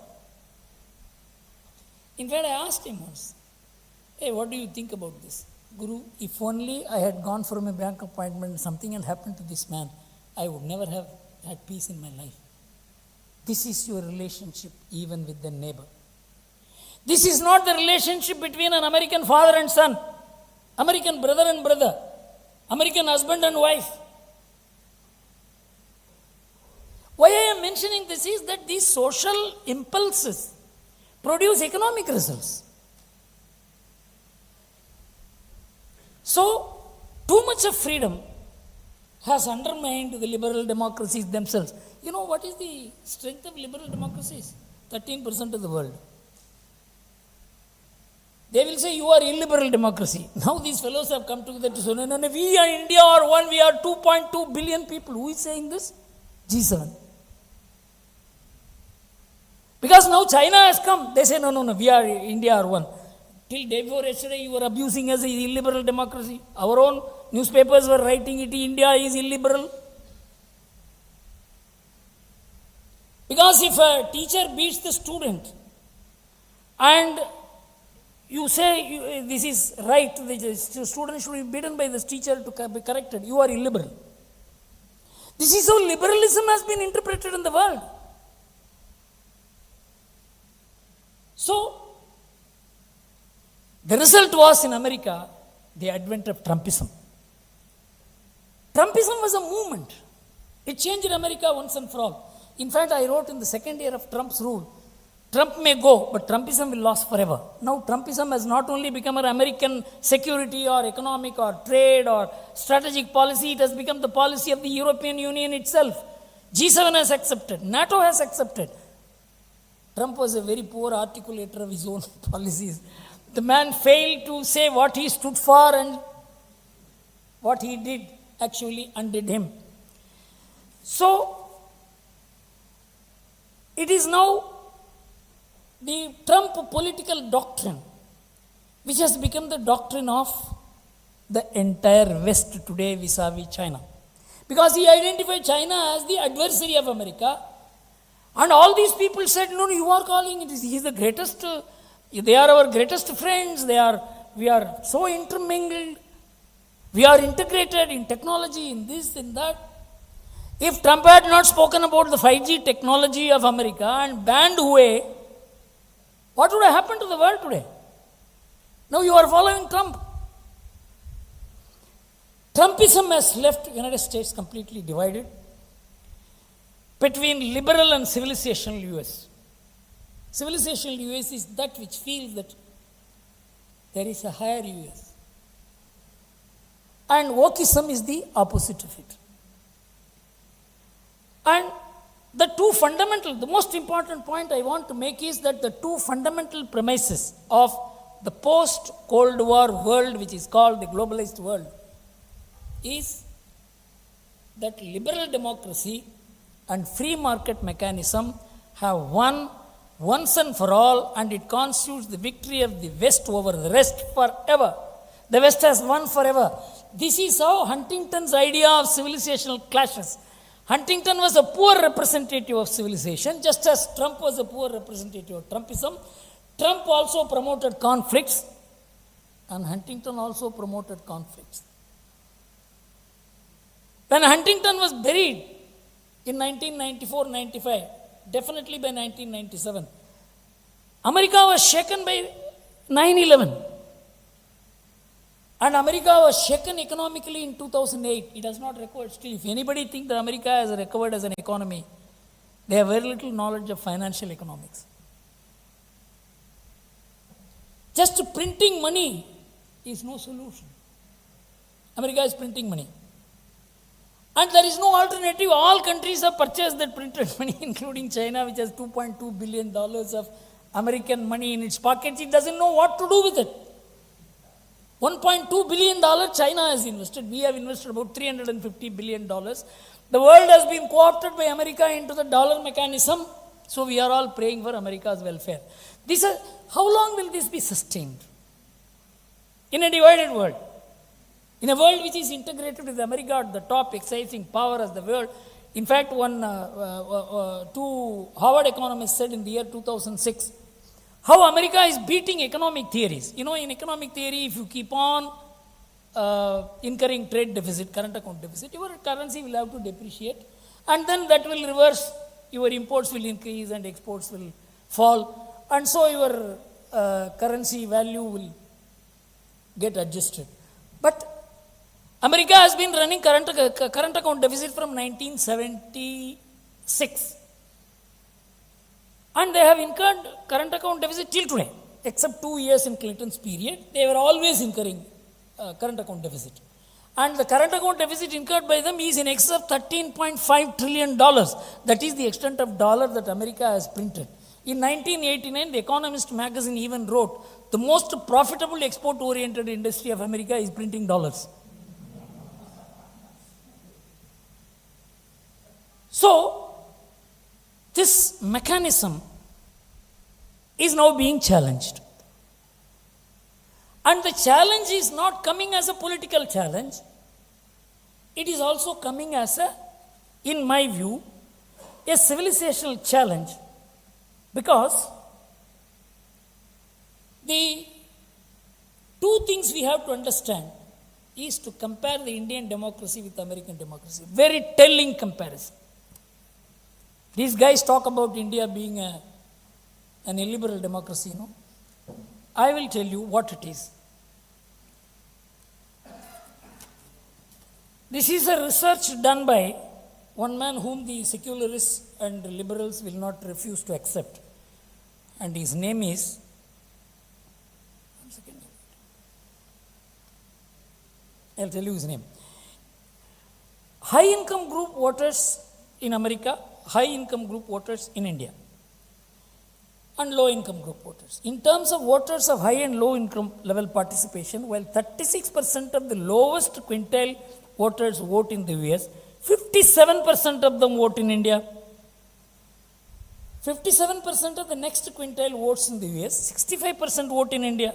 In fact, I asked him once, hey, what do you think about this? Guru, if only I had gone for my bank appointment and something had happened to this man, I would never have had peace in my life. This is your relationship even with the neighbor. This is not the relationship between an American father and son, American brother and brother, American husband and wife. Why I am mentioning this is that these social impulses produce economic results. So, too much of freedom has undermined the liberal democracies themselves. You know what is the strength of liberal democracies? 13% of the world. They will say you are illiberal democracy. Now these fellows have come together to say, no, we are India are one, we are 2.2 billion people. Who is saying this? G7. Because now China has come. They say, no, we are India are one. Till day before yesterday, you were abusing as an illiberal democracy. Our own newspapers were writing it, India is illiberal. Because if a teacher beats the student and you say this is right, the student should be beaten by this teacher to be corrected. You are illiberal. This is how liberalism has been interpreted in the world. So, the result was in America, the advent of Trumpism. Trumpism was a movement. It changed America once and for all. In fact, I wrote in the second year of Trump's rule, Trump may go, but Trumpism will last forever. Now, Trumpism has not only become an American security or economic or trade or strategic policy, it has become the policy of the European Union itself. G7 has accepted, NATO has accepted. Trump was a very poor articulator of his own policies. The man failed to say what he stood for, and what he did actually undid him. So, it is now the Trump political doctrine which has become the doctrine of the entire West today vis-a-vis China. Because he identified China as the adversary of America, and all these people said, no, you are calling it, he is the greatest, they are our greatest friends, we are so intermingled, we are integrated in technology, in this, in that. If Trump had not spoken about the 5G technology of America and banned Huawei, what would have happened to the world today? Now you are following Trump. Trumpism has left the United States completely divided between liberal and civilizational US. Civilizational US is that which feels that there is a higher US. And wokeism is the opposite of it. And the most important point I want to make is that the two fundamental premises of the post-Cold War world, which is called the globalized world, is that liberal democracy and free market mechanism have won once and for all, and it constitutes the victory of the West over the rest forever. The West has won forever. This is how Huntington's idea of civilizational clashes. Huntington was a poor representative of civilization, just as Trump was a poor representative of Trumpism. Trump also promoted conflicts, and Huntington also promoted conflicts. When Huntington was buried in 1994-95, definitely by 1997, America was shaken by 9/11. And America was shaken economically in 2008. It has not recovered still. If anybody thinks that America has recovered as an economy, they have very little knowledge of financial economics. Just printing money is no solution. America is printing money. And there is no alternative. All countries have purchased that printed money, including China, which has $2.2 billion of American money in its pockets. It doesn't know what to do with it. $1.2 billion China has invested. We have invested about $350 billion. The world has been co-opted by America into the dollar mechanism. So we are all praying for America's welfare. How long will this be sustained? In a divided world. In a world which is integrated with America at the top, exercising power as the world. In fact, two Harvard economists said in the year 2006, how America is beating economic theories. You know, in economic theory, if you keep on incurring trade deficit, current account deficit, your currency will have to depreciate. And then that will reverse. Your imports will increase and exports will fall. And so your currency value will get adjusted. But America has been running current account deficit from 1976. And they have incurred current account deficit till today, except 2 years in Clinton's period. They were always incurring current account deficit. And the current account deficit incurred by them is in excess of $13.5 trillion. That is the extent of dollar that America has printed. In 1989, The Economist magazine even wrote, the most profitable export-oriented industry of America is printing dollars. So, this mechanism is now being challenged. And the challenge is not coming as a political challenge. It is also coming as in my view, a civilizational challenge. Because the Two things we have to understand is to compare the Indian democracy with American democracy. Very telling comparison. These guys talk about India being an illiberal democracy, I will tell you what it is. This is a research done by one man whom the secularists and liberals will not refuse to accept. And his name is, I'll tell you his name. High income group voters in America, high income group voters in India, and low income group voters. In terms of voters of high and low income level participation, while 36% of the lowest quintile voters vote in the US, 57% of them vote in India. 57% of the next quintile votes in the US, 65% vote in India.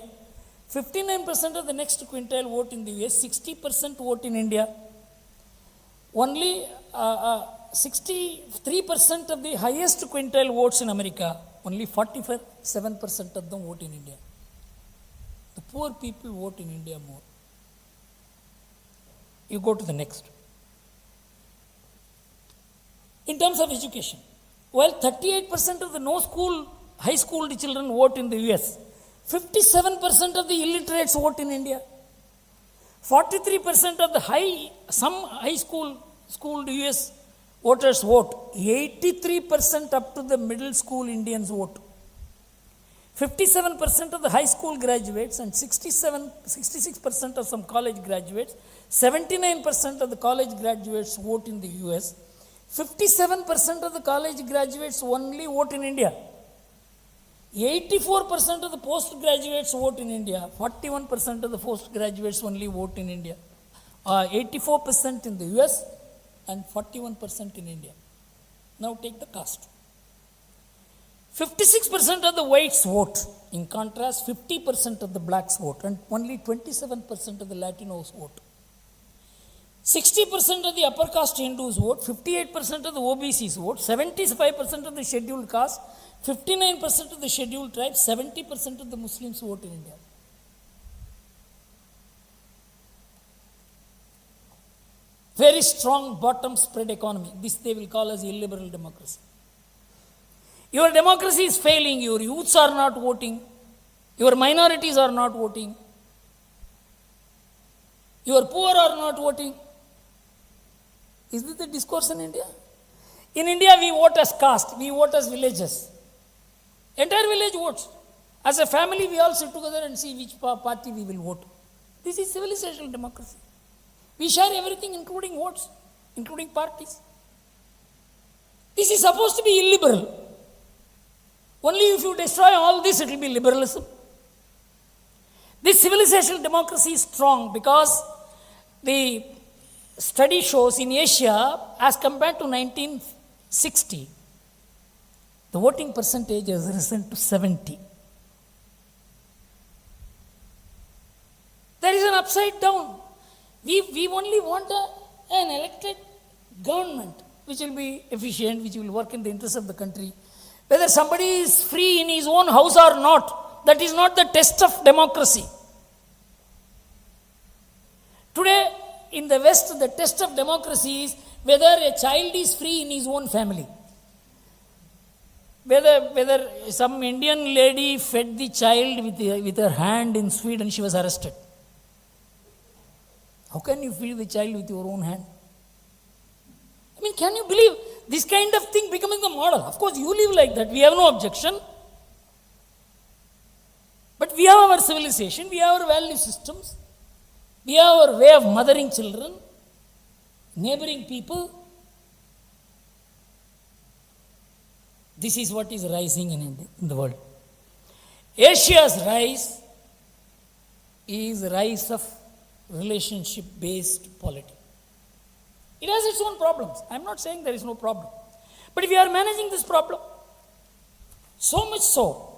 59% of the next quintile vote in the US, 60% vote in India. Only 63% of the highest quintile votes in America, only 47% of them vote in India. The poor people vote in India more. You go to the next. In terms of education, while 38% of the high school children vote in the US, 57% of the illiterates vote in India. 43% of some high school US voters vote. 83% up to the middle school Indians vote. 57% of the high school graduates and 66% of some college graduates. 79% of the college graduates vote in the US. 57% of the college graduates only vote in India. 84% of the postgraduates vote in India. 41% of the postgraduates only vote in India. 84% in the US and 41% in India. Now take the caste. 56% of the whites vote. In contrast, 50% of the blacks vote and only 27% of the Latinos vote. 60% of the upper caste Hindus vote, 58% of the OBCs vote, 75% of the scheduled caste, 59% of the scheduled tribes, 70% of the Muslims vote in India. Very strong bottom spread economy. This they will call as illiberal democracy. Your democracy is failing. Your youths are not voting. Your minorities are not voting. Your poor are not voting. Is this the discourse in India? In India, we vote as caste. We vote as villages. Entire village votes. As a family, we all sit together and see which party we will vote. This is civilisation democracy. We share everything, including votes, including parties. This is supposed to be illiberal. Only if you destroy all this, it will be liberalism. This civilization democracy is strong because the study shows in Asia, as compared to 1960, the voting percentage has risen to 70. There is an upside down. We only want an elected government which will be efficient, which will work in the interest of the country. Whether somebody is free in his own house or not, that is not the test of democracy. Today, in the West, the test of democracy is whether a child is free in his own family. Whether some Indian lady fed the child with her hand in Sweden, she was arrested. How can you feed the child with your own hand? I mean, can you believe this kind of thing becoming the model? Of course, you live like that. We have no objection. But we have our civilization. We have our value systems. We have our way of mothering children, neighboring people. This is what is rising in India, in the world. Asia's rise is the rise of relationship-based politics. It has its own problems. I am not saying there is no problem. But we are managing this problem. So much so,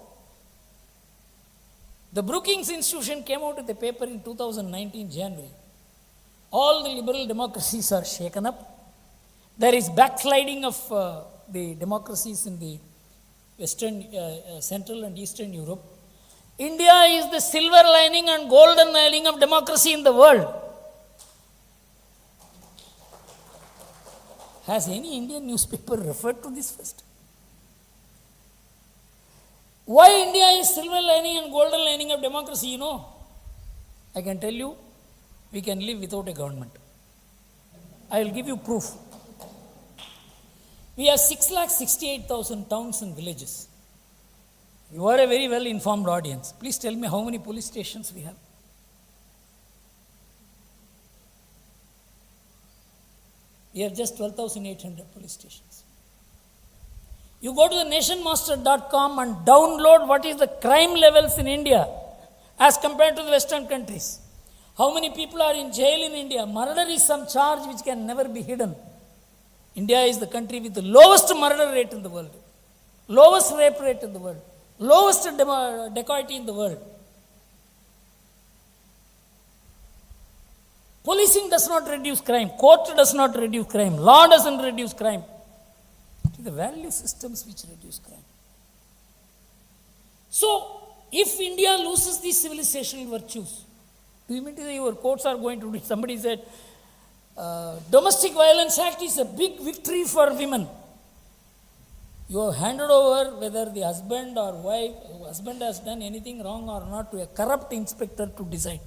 the Brookings Institution came out with a paper in 2019 January. All the liberal democracies are shaken up. There is backsliding of the democracies in the Western, Central and Eastern Europe. India is the silver lining and golden lining of democracy in the world. Has any Indian newspaper referred to this first? Why India is silver lining and golden lining of democracy, you know? I can tell you, we can live without a government. I will give you proof. We have 668,000 towns and villages. You are a very well informed audience. Please tell me how many police stations we have. We have just 12,800 police stations. You go to the nationmaster.com and download what is the crime levels in India as compared to the Western countries. How many people are in jail in India? Murder is some charge which can never be hidden. India is the country with the lowest murder rate in the world, lowest rape rate in the world, lowest dacoity in the world. Policing does not reduce crime, court does not reduce crime, law doesn't reduce crime. It is the value systems which reduce crime. So, if India loses these civilizational virtues, do you mean to say your courts are going to do? Somebody said, Domestic Violence Act is a big victory for women. You have handed over whether the husband or wife, husband has done anything wrong or not to a corrupt inspector to decide.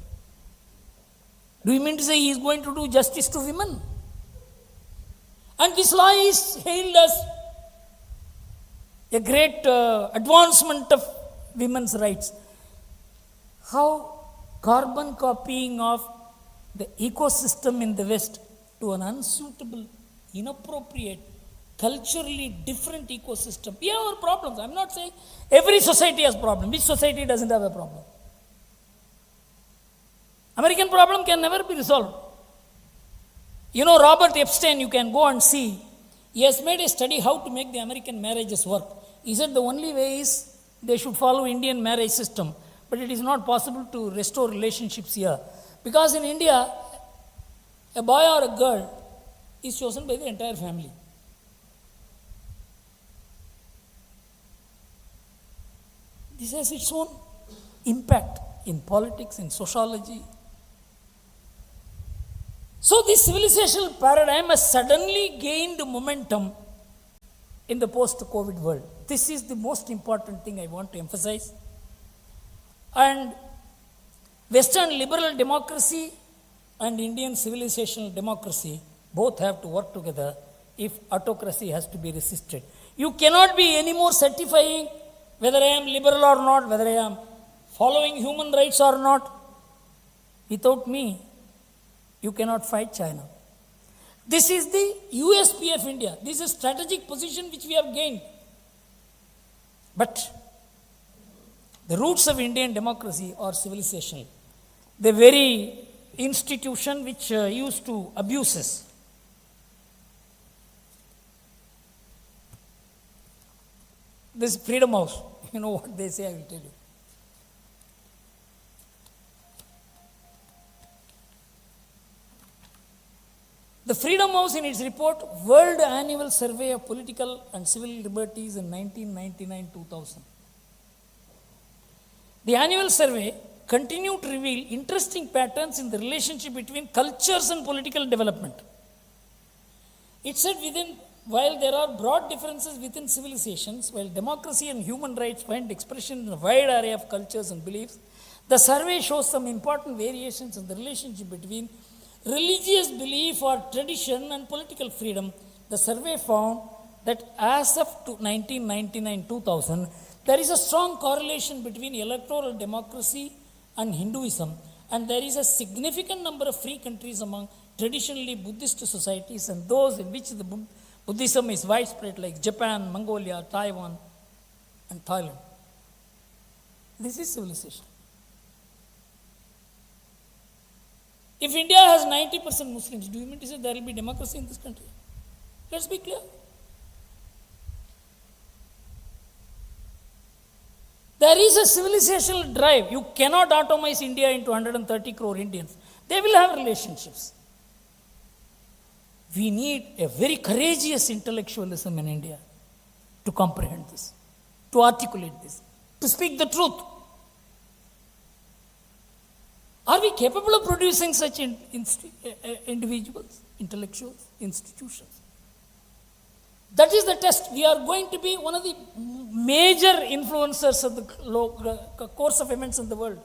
Do you mean to say he is going to do justice to women? And this law is hailed as a great advancement of women's rights. How carbon copying of the ecosystem in the West to an unsuitable, inappropriate, culturally different ecosystem. We have our problems. I'm not saying every society has problems. Which society doesn't have a problem? American problem can never be resolved. You know, Robert Epstein, you can go and see. He has made a study how to make the American marriages work. He said the only way is they should follow Indian marriage system. But it is not possible to restore relationships here. Because in India, a boy or a girl is chosen by the entire family. This has its own impact in politics, in sociology. So this civilizational paradigm has suddenly gained momentum in the post-COVID world. This is the most important thing I want to emphasize. And Western liberal democracy and Indian civilizational democracy both have to work together if autocracy has to be resisted. You cannot be any more certifying whether I am liberal or not, whether I am following human rights or not. Without me, you cannot fight China. This is the USP of India. This is a strategic position which we have gained. But the roots of Indian democracy are civilizational. The very institution which used to abuse us. This Freedom House, you know what they say, I will tell you. The Freedom House in its report, World Annual Survey of Political and Civil Liberties in 1999-2000. The annual survey continued to reveal interesting patterns in the relationship between cultures and political development. It said while there are broad differences within civilizations, while democracy and human rights find expression in a wide array of cultures and beliefs, the survey shows some important variations in the relationship between religious belief or tradition and political freedom. The survey found that as of 1999-2000, there is a strong correlation between electoral democracy and Hinduism, and there is a significant number of free countries among traditionally Buddhist societies and those in which the Buddhism is widespread, like Japan, Mongolia, Taiwan, and Thailand. This is civilization. If India has 90% Muslims, do you mean to say there will be democracy in this country? Let's be clear. There is a civilizational drive. You cannot atomize India into 130 crore Indians. They will have relationships. We need a very courageous intellectualism in India to comprehend this, to articulate this, to speak the truth. Are we capable of producing such individuals, intellectuals, institutions? That is the test. We are going to be one of the major influencers of the course of events in the world.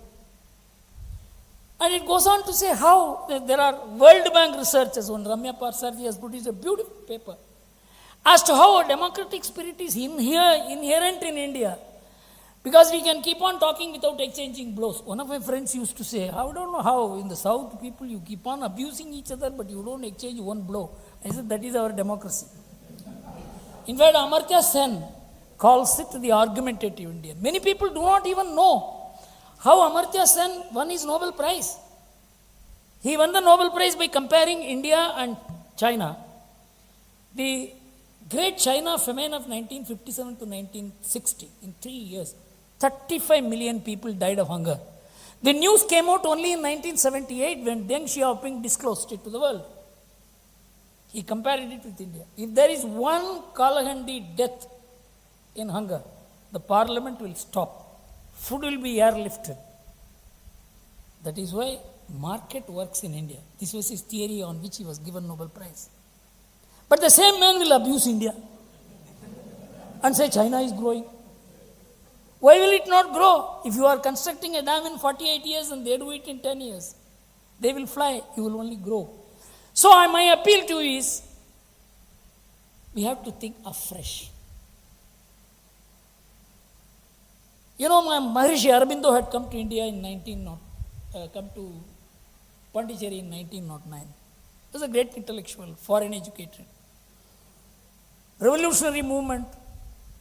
And it goes on to say how there are World Bank researchers. One Ramya Parsarji has produced a beautiful paper as to how a democratic spirit is inherent in India. Because we can keep on talking without exchanging blows. One of my friends used to say, I don't know how in the South people you keep on abusing each other but you don't exchange one blow. I said that is our democracy. In fact, Amartya Sen calls it the argumentative Indian. Many people do not even know how Amartya Sen won his Nobel Prize. He won the Nobel Prize by comparing India and China. The Great China Famine of 1957 to 1960, in 3 years, 35 million people died of hunger. The news came out only in 1978 when Deng Xiaoping disclosed it to the world. He compared it with India. If there is one Kalahandi death in hunger, the parliament will stop. Food will be airlifted. That is why market works in India. This was his theory on which he was given Nobel Prize. But the same man will abuse India and say China is growing. Why will it not grow? If you are constructing a dam in 48 years and they do it in 10 years, they will fly, you will only grow. So my appeal to you is, we have to think afresh. You know, Maharishi Aurobindo had come to India in come to Pondicherry in 1909. He was a great intellectual, foreign educated. Revolutionary movement.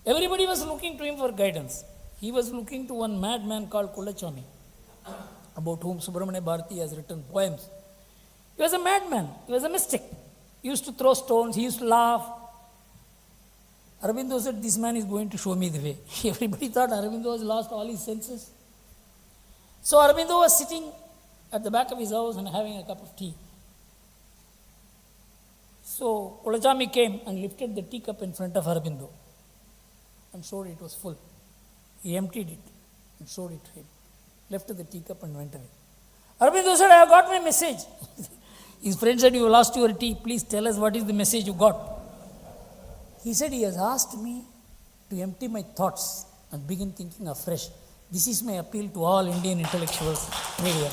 Everybody was looking to him for guidance. He was looking to one madman called Swamy, about whom Subramanya Bharati has written poems. He was a madman. He was a mystic. He used to throw stones. He used to laugh. Aurobindo said, this man is going to show me the way. Everybody thought Aurobindo has lost all his senses. So Aurobindo was sitting at the back of his house and having a cup of tea. So Swamy came and lifted the teacup in front of Aurobindo and showed it was full. He emptied it and showed it to him. Lifted the teacup and went away. Aurobindo said, I have got my message. His friend said, you lost your tea. Please tell us what is the message you got. He said, he has asked me to empty my thoughts and begin thinking afresh. This is my appeal to all Indian intellectuals, media.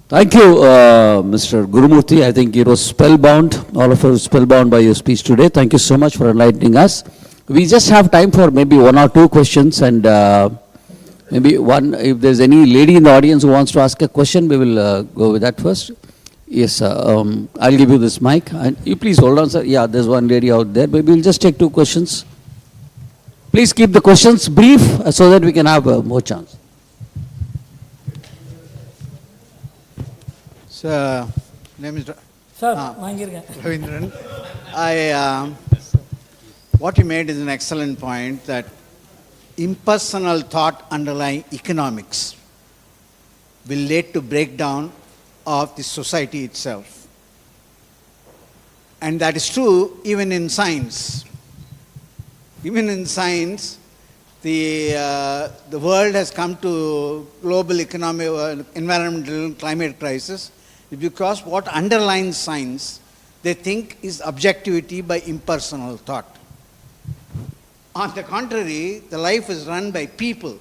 Thank you, Mr. Gurumurthy. I think it was spellbound. All of us were spellbound by your speech today. Thank you so much for enlightening us. We just have time for maybe one or two questions, and maybe one, if there's any lady in the audience who wants to ask a question, we will go with that first. Yes, I'll give you this mic. And you please hold on, sir. Yeah, there's one lady out there. Maybe we'll just take two questions. Please keep the questions brief so that we can have more chance. So, name is Sir, Ravindran. What you made is an excellent point, that impersonal thought underlying economics will lead to breakdown of the society itself. And that is true even in science. Even in science, the world has come to global economic, environmental, climate crisis because what underlines science, they think is objectivity by impersonal thought. On the contrary, the life is run by people,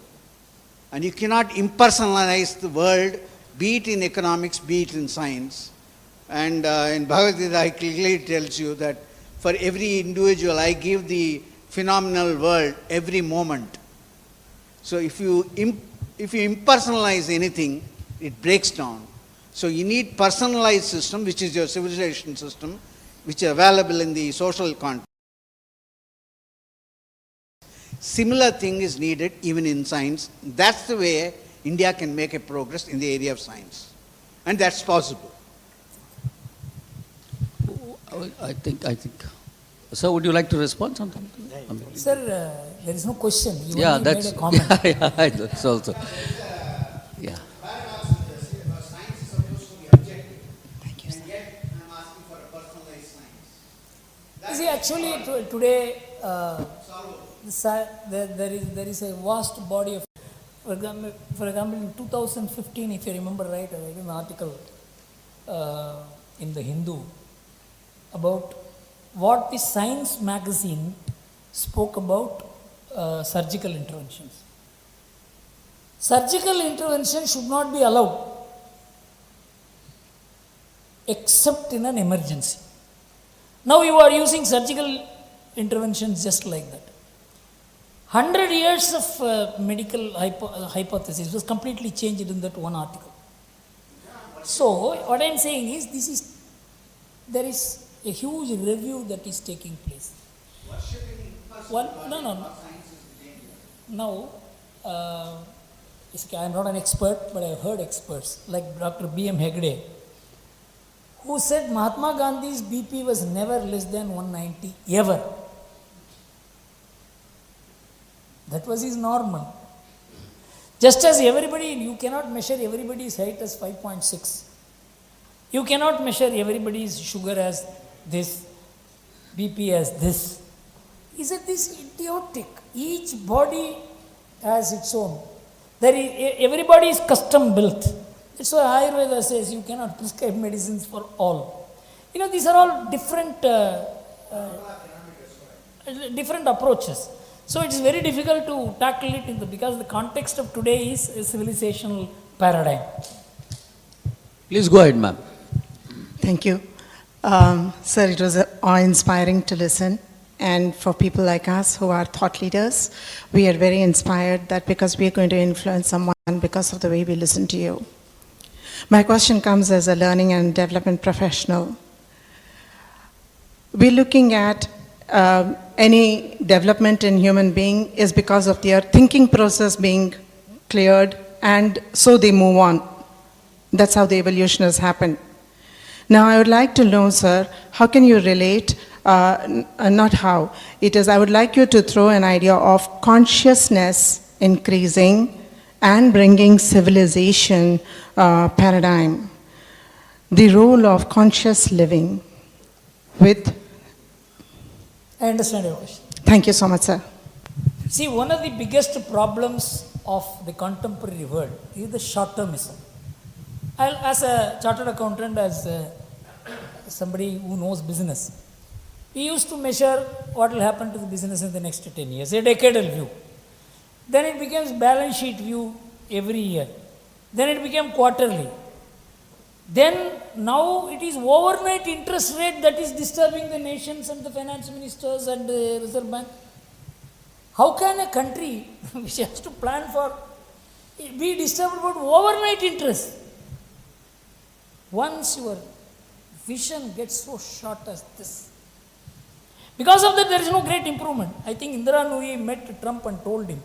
and you cannot impersonalize the world, be it in economics, be it in science. And in Bhagavad Gita, it clearly tells you that for every individual, I give the phenomenal world every moment. So if you impersonalize anything, it breaks down. So you need personalized system, which is your civilization system. which are available in the social context. Similar thing is needed even in science. That's the way India can make a progress in the area of science. And that's possible. I think. Sir, would you like to respond something? Sir, there is no question. You Yeah, only that's made a comment. yeah, that's also. Yeah. Science is supposed to be objective. Thank you, sir. And yet I'm asking for a personalized science. You see, actually, today, there is a vast body of, for example, in 2015, if you remember right, I read an article in the Hindu about what the Science magazine spoke about surgical interventions. Surgical intervention should not be allowed except in an emergency. Now you are using surgical interventions just like that. 100 years of medical hypothesis was completely changed in that one article. So what I am saying is, there is a huge review that is taking place. No. Now, I am not an expert, but I have heard experts like Dr. B.M. Hegde, who said Mahatma Gandhi's BP was never less than 190 ever. That was his normal. Just as everybody, you cannot measure everybody's height as 5.6. You cannot measure everybody's sugar as this, BP as this. Isn't this idiotic? Each body has its own. Everybody is custom built. That's why Ayurveda says you cannot prescribe medicines for all. These are all different approaches. So it is very difficult to tackle it because the context of today is a civilizational paradigm. Please go ahead, ma'am. Thank you. Sir, it was awe-inspiring to listen. And for people like us who are thought leaders, we are very inspired that because we are going to influence someone because of the way we listen to you. My question comes as a learning and development professional. We're looking at any development in human being is because of their thinking process being cleared, and so they move on. That's how the evolution has happened. Now, I would like to know, sir, how can you relate, not how, it is, I would like you to throw an idea of consciousness increasing and bringing civilization paradigm. The role of conscious living with... I understand your question. Thank you so much, sir. See, one of the biggest problems of the contemporary world is the short-termism. As a chartered accountant, as somebody who knows business, we used to measure what will happen to the business in the next 10 years, a decadal view. Then it becomes balance sheet view every year. Then it became quarterly. Then now it is overnight interest rate that is disturbing the nations and the finance ministers and the Reserve Bank. How can a country which has to plan for be disturbed about overnight interest? Once your vision gets so short as this. Because of that, there is no great improvement. I think Indira Nooyi met Trump and told him,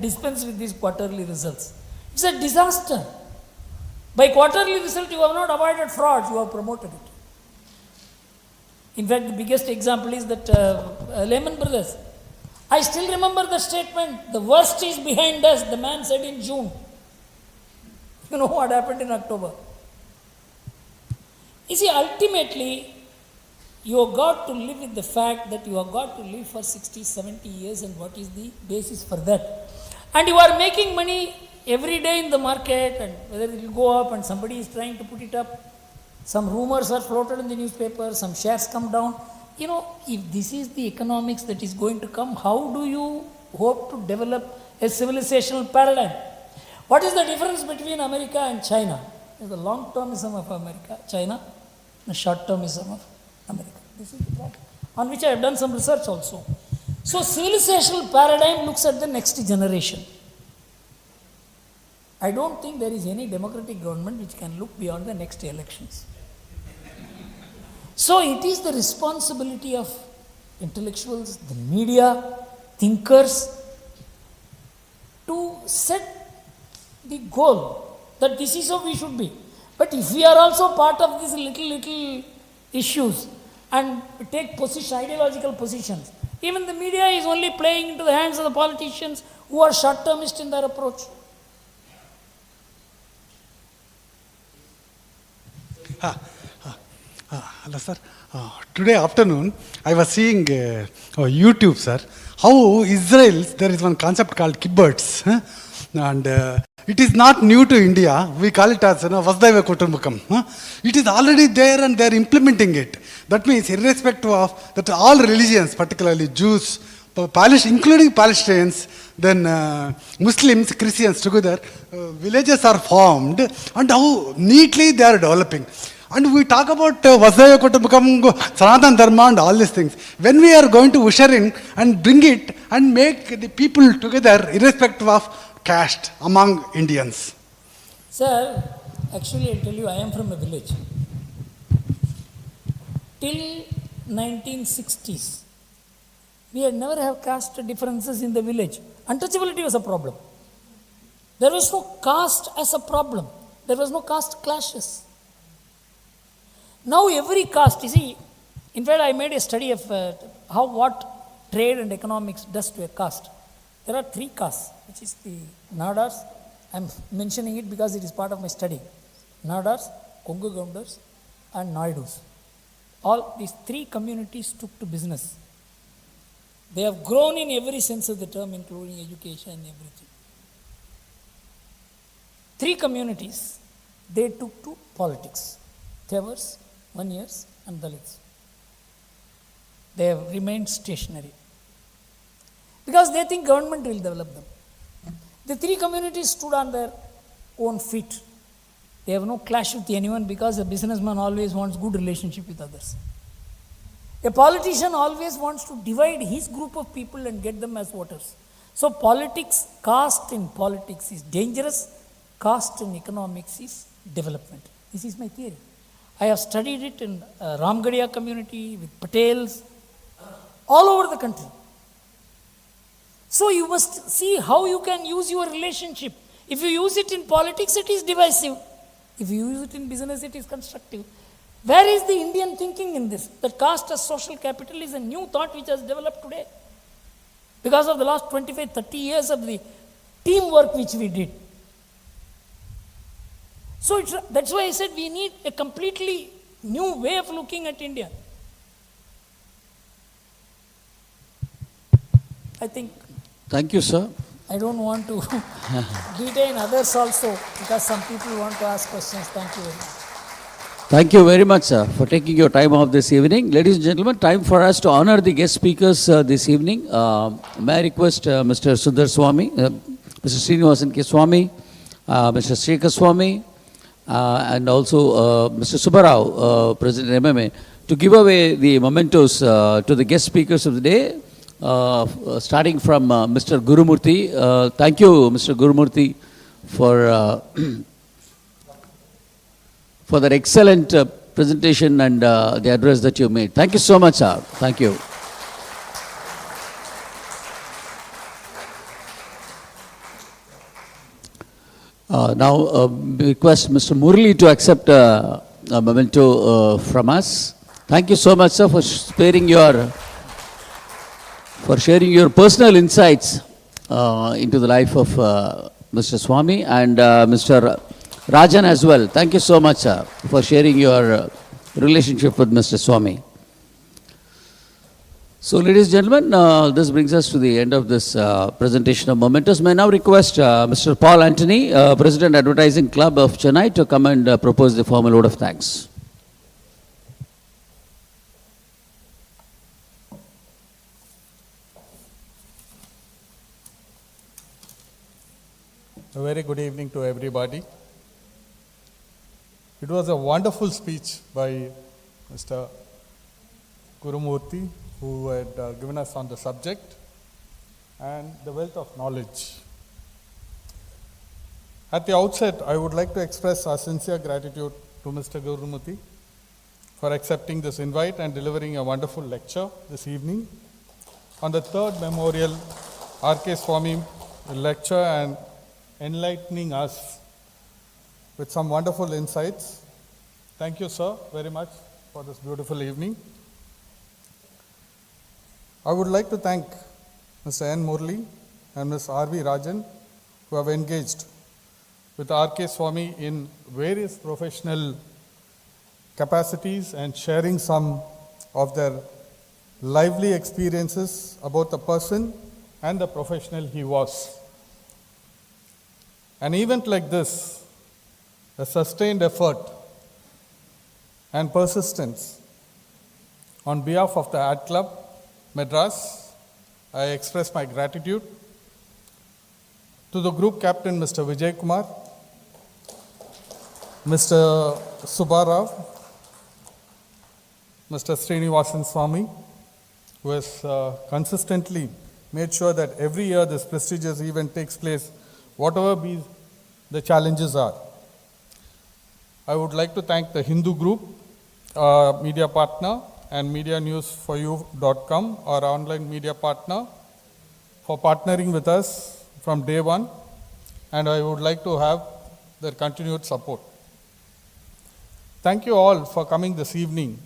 dispense with these quarterly results. It's a disaster. By quarterly result, you have not avoided fraud, you have promoted it. In fact, the biggest example is that Lehman Brothers. I still remember the statement, the worst is behind us, the man said in June. You know what happened in October? You see, ultimately, you have got to live with the fact that you have got to live for 60, 70 years, and what is the basis for that. And you are making money every day in the market, and whether it will go up and somebody is trying to put it up, some rumors are floated in the newspaper, some shares come down. You know, if this is the economics that is going to come, how do you hope to develop a civilizational paradigm? What is the difference between America and China? Is the long-termism of America, China, the short-termism of America. This is the problem, on which I have done some research also. So, civilizational paradigm looks at the next generation. I don't think there is any democratic government which can look beyond the next elections. So it is the responsibility of intellectuals, the media, thinkers to set the goal that this is how we should be. But if we are also part of these little issues and take ideological positions, even the media is only playing into the hands of the politicians who are short-termist in their approach. Hello, sir. Today afternoon, I was seeing YouTube, sir, how Israel, there is one concept called kibbutz, and it is not new to India. We call it as Vasudhaiva Kutumbakam. It is already there and they are implementing it. That means irrespective of that, all religions, particularly Jews, including Palestinians, then Muslims, Christians together, villages are formed, and how neatly they are developing. And we talk about Vasudhaiva Kutumbakam, Sanatana Dharma and all these things. When we are going to usher in and bring it and make the people together irrespective of caste among Indians? Sir, actually I'll tell you, I am from a village. Till 1960s, we had never have caste differences in the village. Untouchability was a problem. There was no caste as a problem. There was no caste clashes. Now every caste, you see, in fact I made a study of what trade and economics does to a caste. There are 3 castes, which is the Nadars. I am mentioning it because it is part of my study. Nadars, Kongu Gaundars and Naidus. All these 3 communities took to business. They have grown in every sense of the term, including education and everything. 3 communities, they took to politics. Tevars, Vaniyars and Dalits. They have remained stationary. Because they think government will develop them. The 3 communities stood on their own feet. They have no clash with anyone because a businessman always wants good relationship with others. A politician always wants to divide his group of people and get them as voters. So politics, caste in politics is dangerous, caste in economics is development. This is my theory. I have studied it in Ramgarhia community, with Patels, all over the country. So you must see how you can use your relationship. If you use it in politics, it is divisive. If you use it in business, it is constructive. Where is the Indian thinking in this? That caste as social capital is a new thought which has developed today. Because of the last 25, 30 years of the teamwork which we did. So that's why I said we need a completely new way of looking at India. I think. Thank you, sir. I don't want to detain others also because some people want to ask questions. Thank you very much. Thank you very much, sir, for taking your time off this evening. Ladies and gentlemen, time for us to honor the guest speakers this evening. May I request Mr. Sundar Swamy, Mr. Srinivasan K. Swamy, Mr. Shekhar Swamy, and also Mr. Subbarao, President MMA, to give away the mementos to the guest speakers of the day, starting from Mr. Gurumurthy. Thank you, Mr. Gurumurthy, for that excellent presentation and the address that you made. Thank you so much, sir. Thank you. Now, request Mr. Murli to accept a memento from us. Thank you so much, sir, for sharing your personal insights into the life of Mr. Swamy and Mr. Rajan as well. Thank you so much, sir, for sharing your relationship with Mr. Swamy. So, ladies and gentlemen, this brings us to the end of this presentation of Mementos. May I now request Mr. Paul Antony, President Advertising Club of Chennai, to come and propose the formal vote of thanks. A very good evening to everybody. It was a wonderful speech by Mr. Gurumurthy, who had given us on the subject and the wealth of knowledge. At the outset, I would like to express our sincere gratitude to Mr. Gurumurthy for accepting this invite and delivering a wonderful lecture this evening on the third memorial R.K. Swamy lecture and enlightening us with some wonderful insights. Thank you, sir, very much for this beautiful evening. I would like to thank Mr. N. Murli and Ms. R.V. Rajan, who have engaged with R.K. Swamy in various professional capacities and sharing some of their lively experiences about the person and the professional he was. An event like this, a sustained effort and persistence on behalf of the Art Club, Madras, I express my gratitude to the group captain, Mr. Vijay Kumar, Mr. Subbarao, Mr. Srinivasan Swamy, who has consistently made sure that every year this prestigious event takes place, whatever be the challenges are. I would like to thank the Hindu group, media partner, and medianewsforyou.com, our online media partner, for partnering with us from day one, and I would like to have their continued support. Thank you all for coming this evening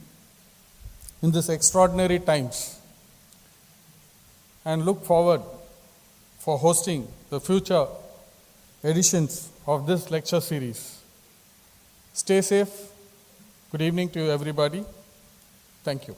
in these extraordinary times, and look forward for hosting the future editions of this lecture series. Stay safe. Good evening to everybody. Thank you.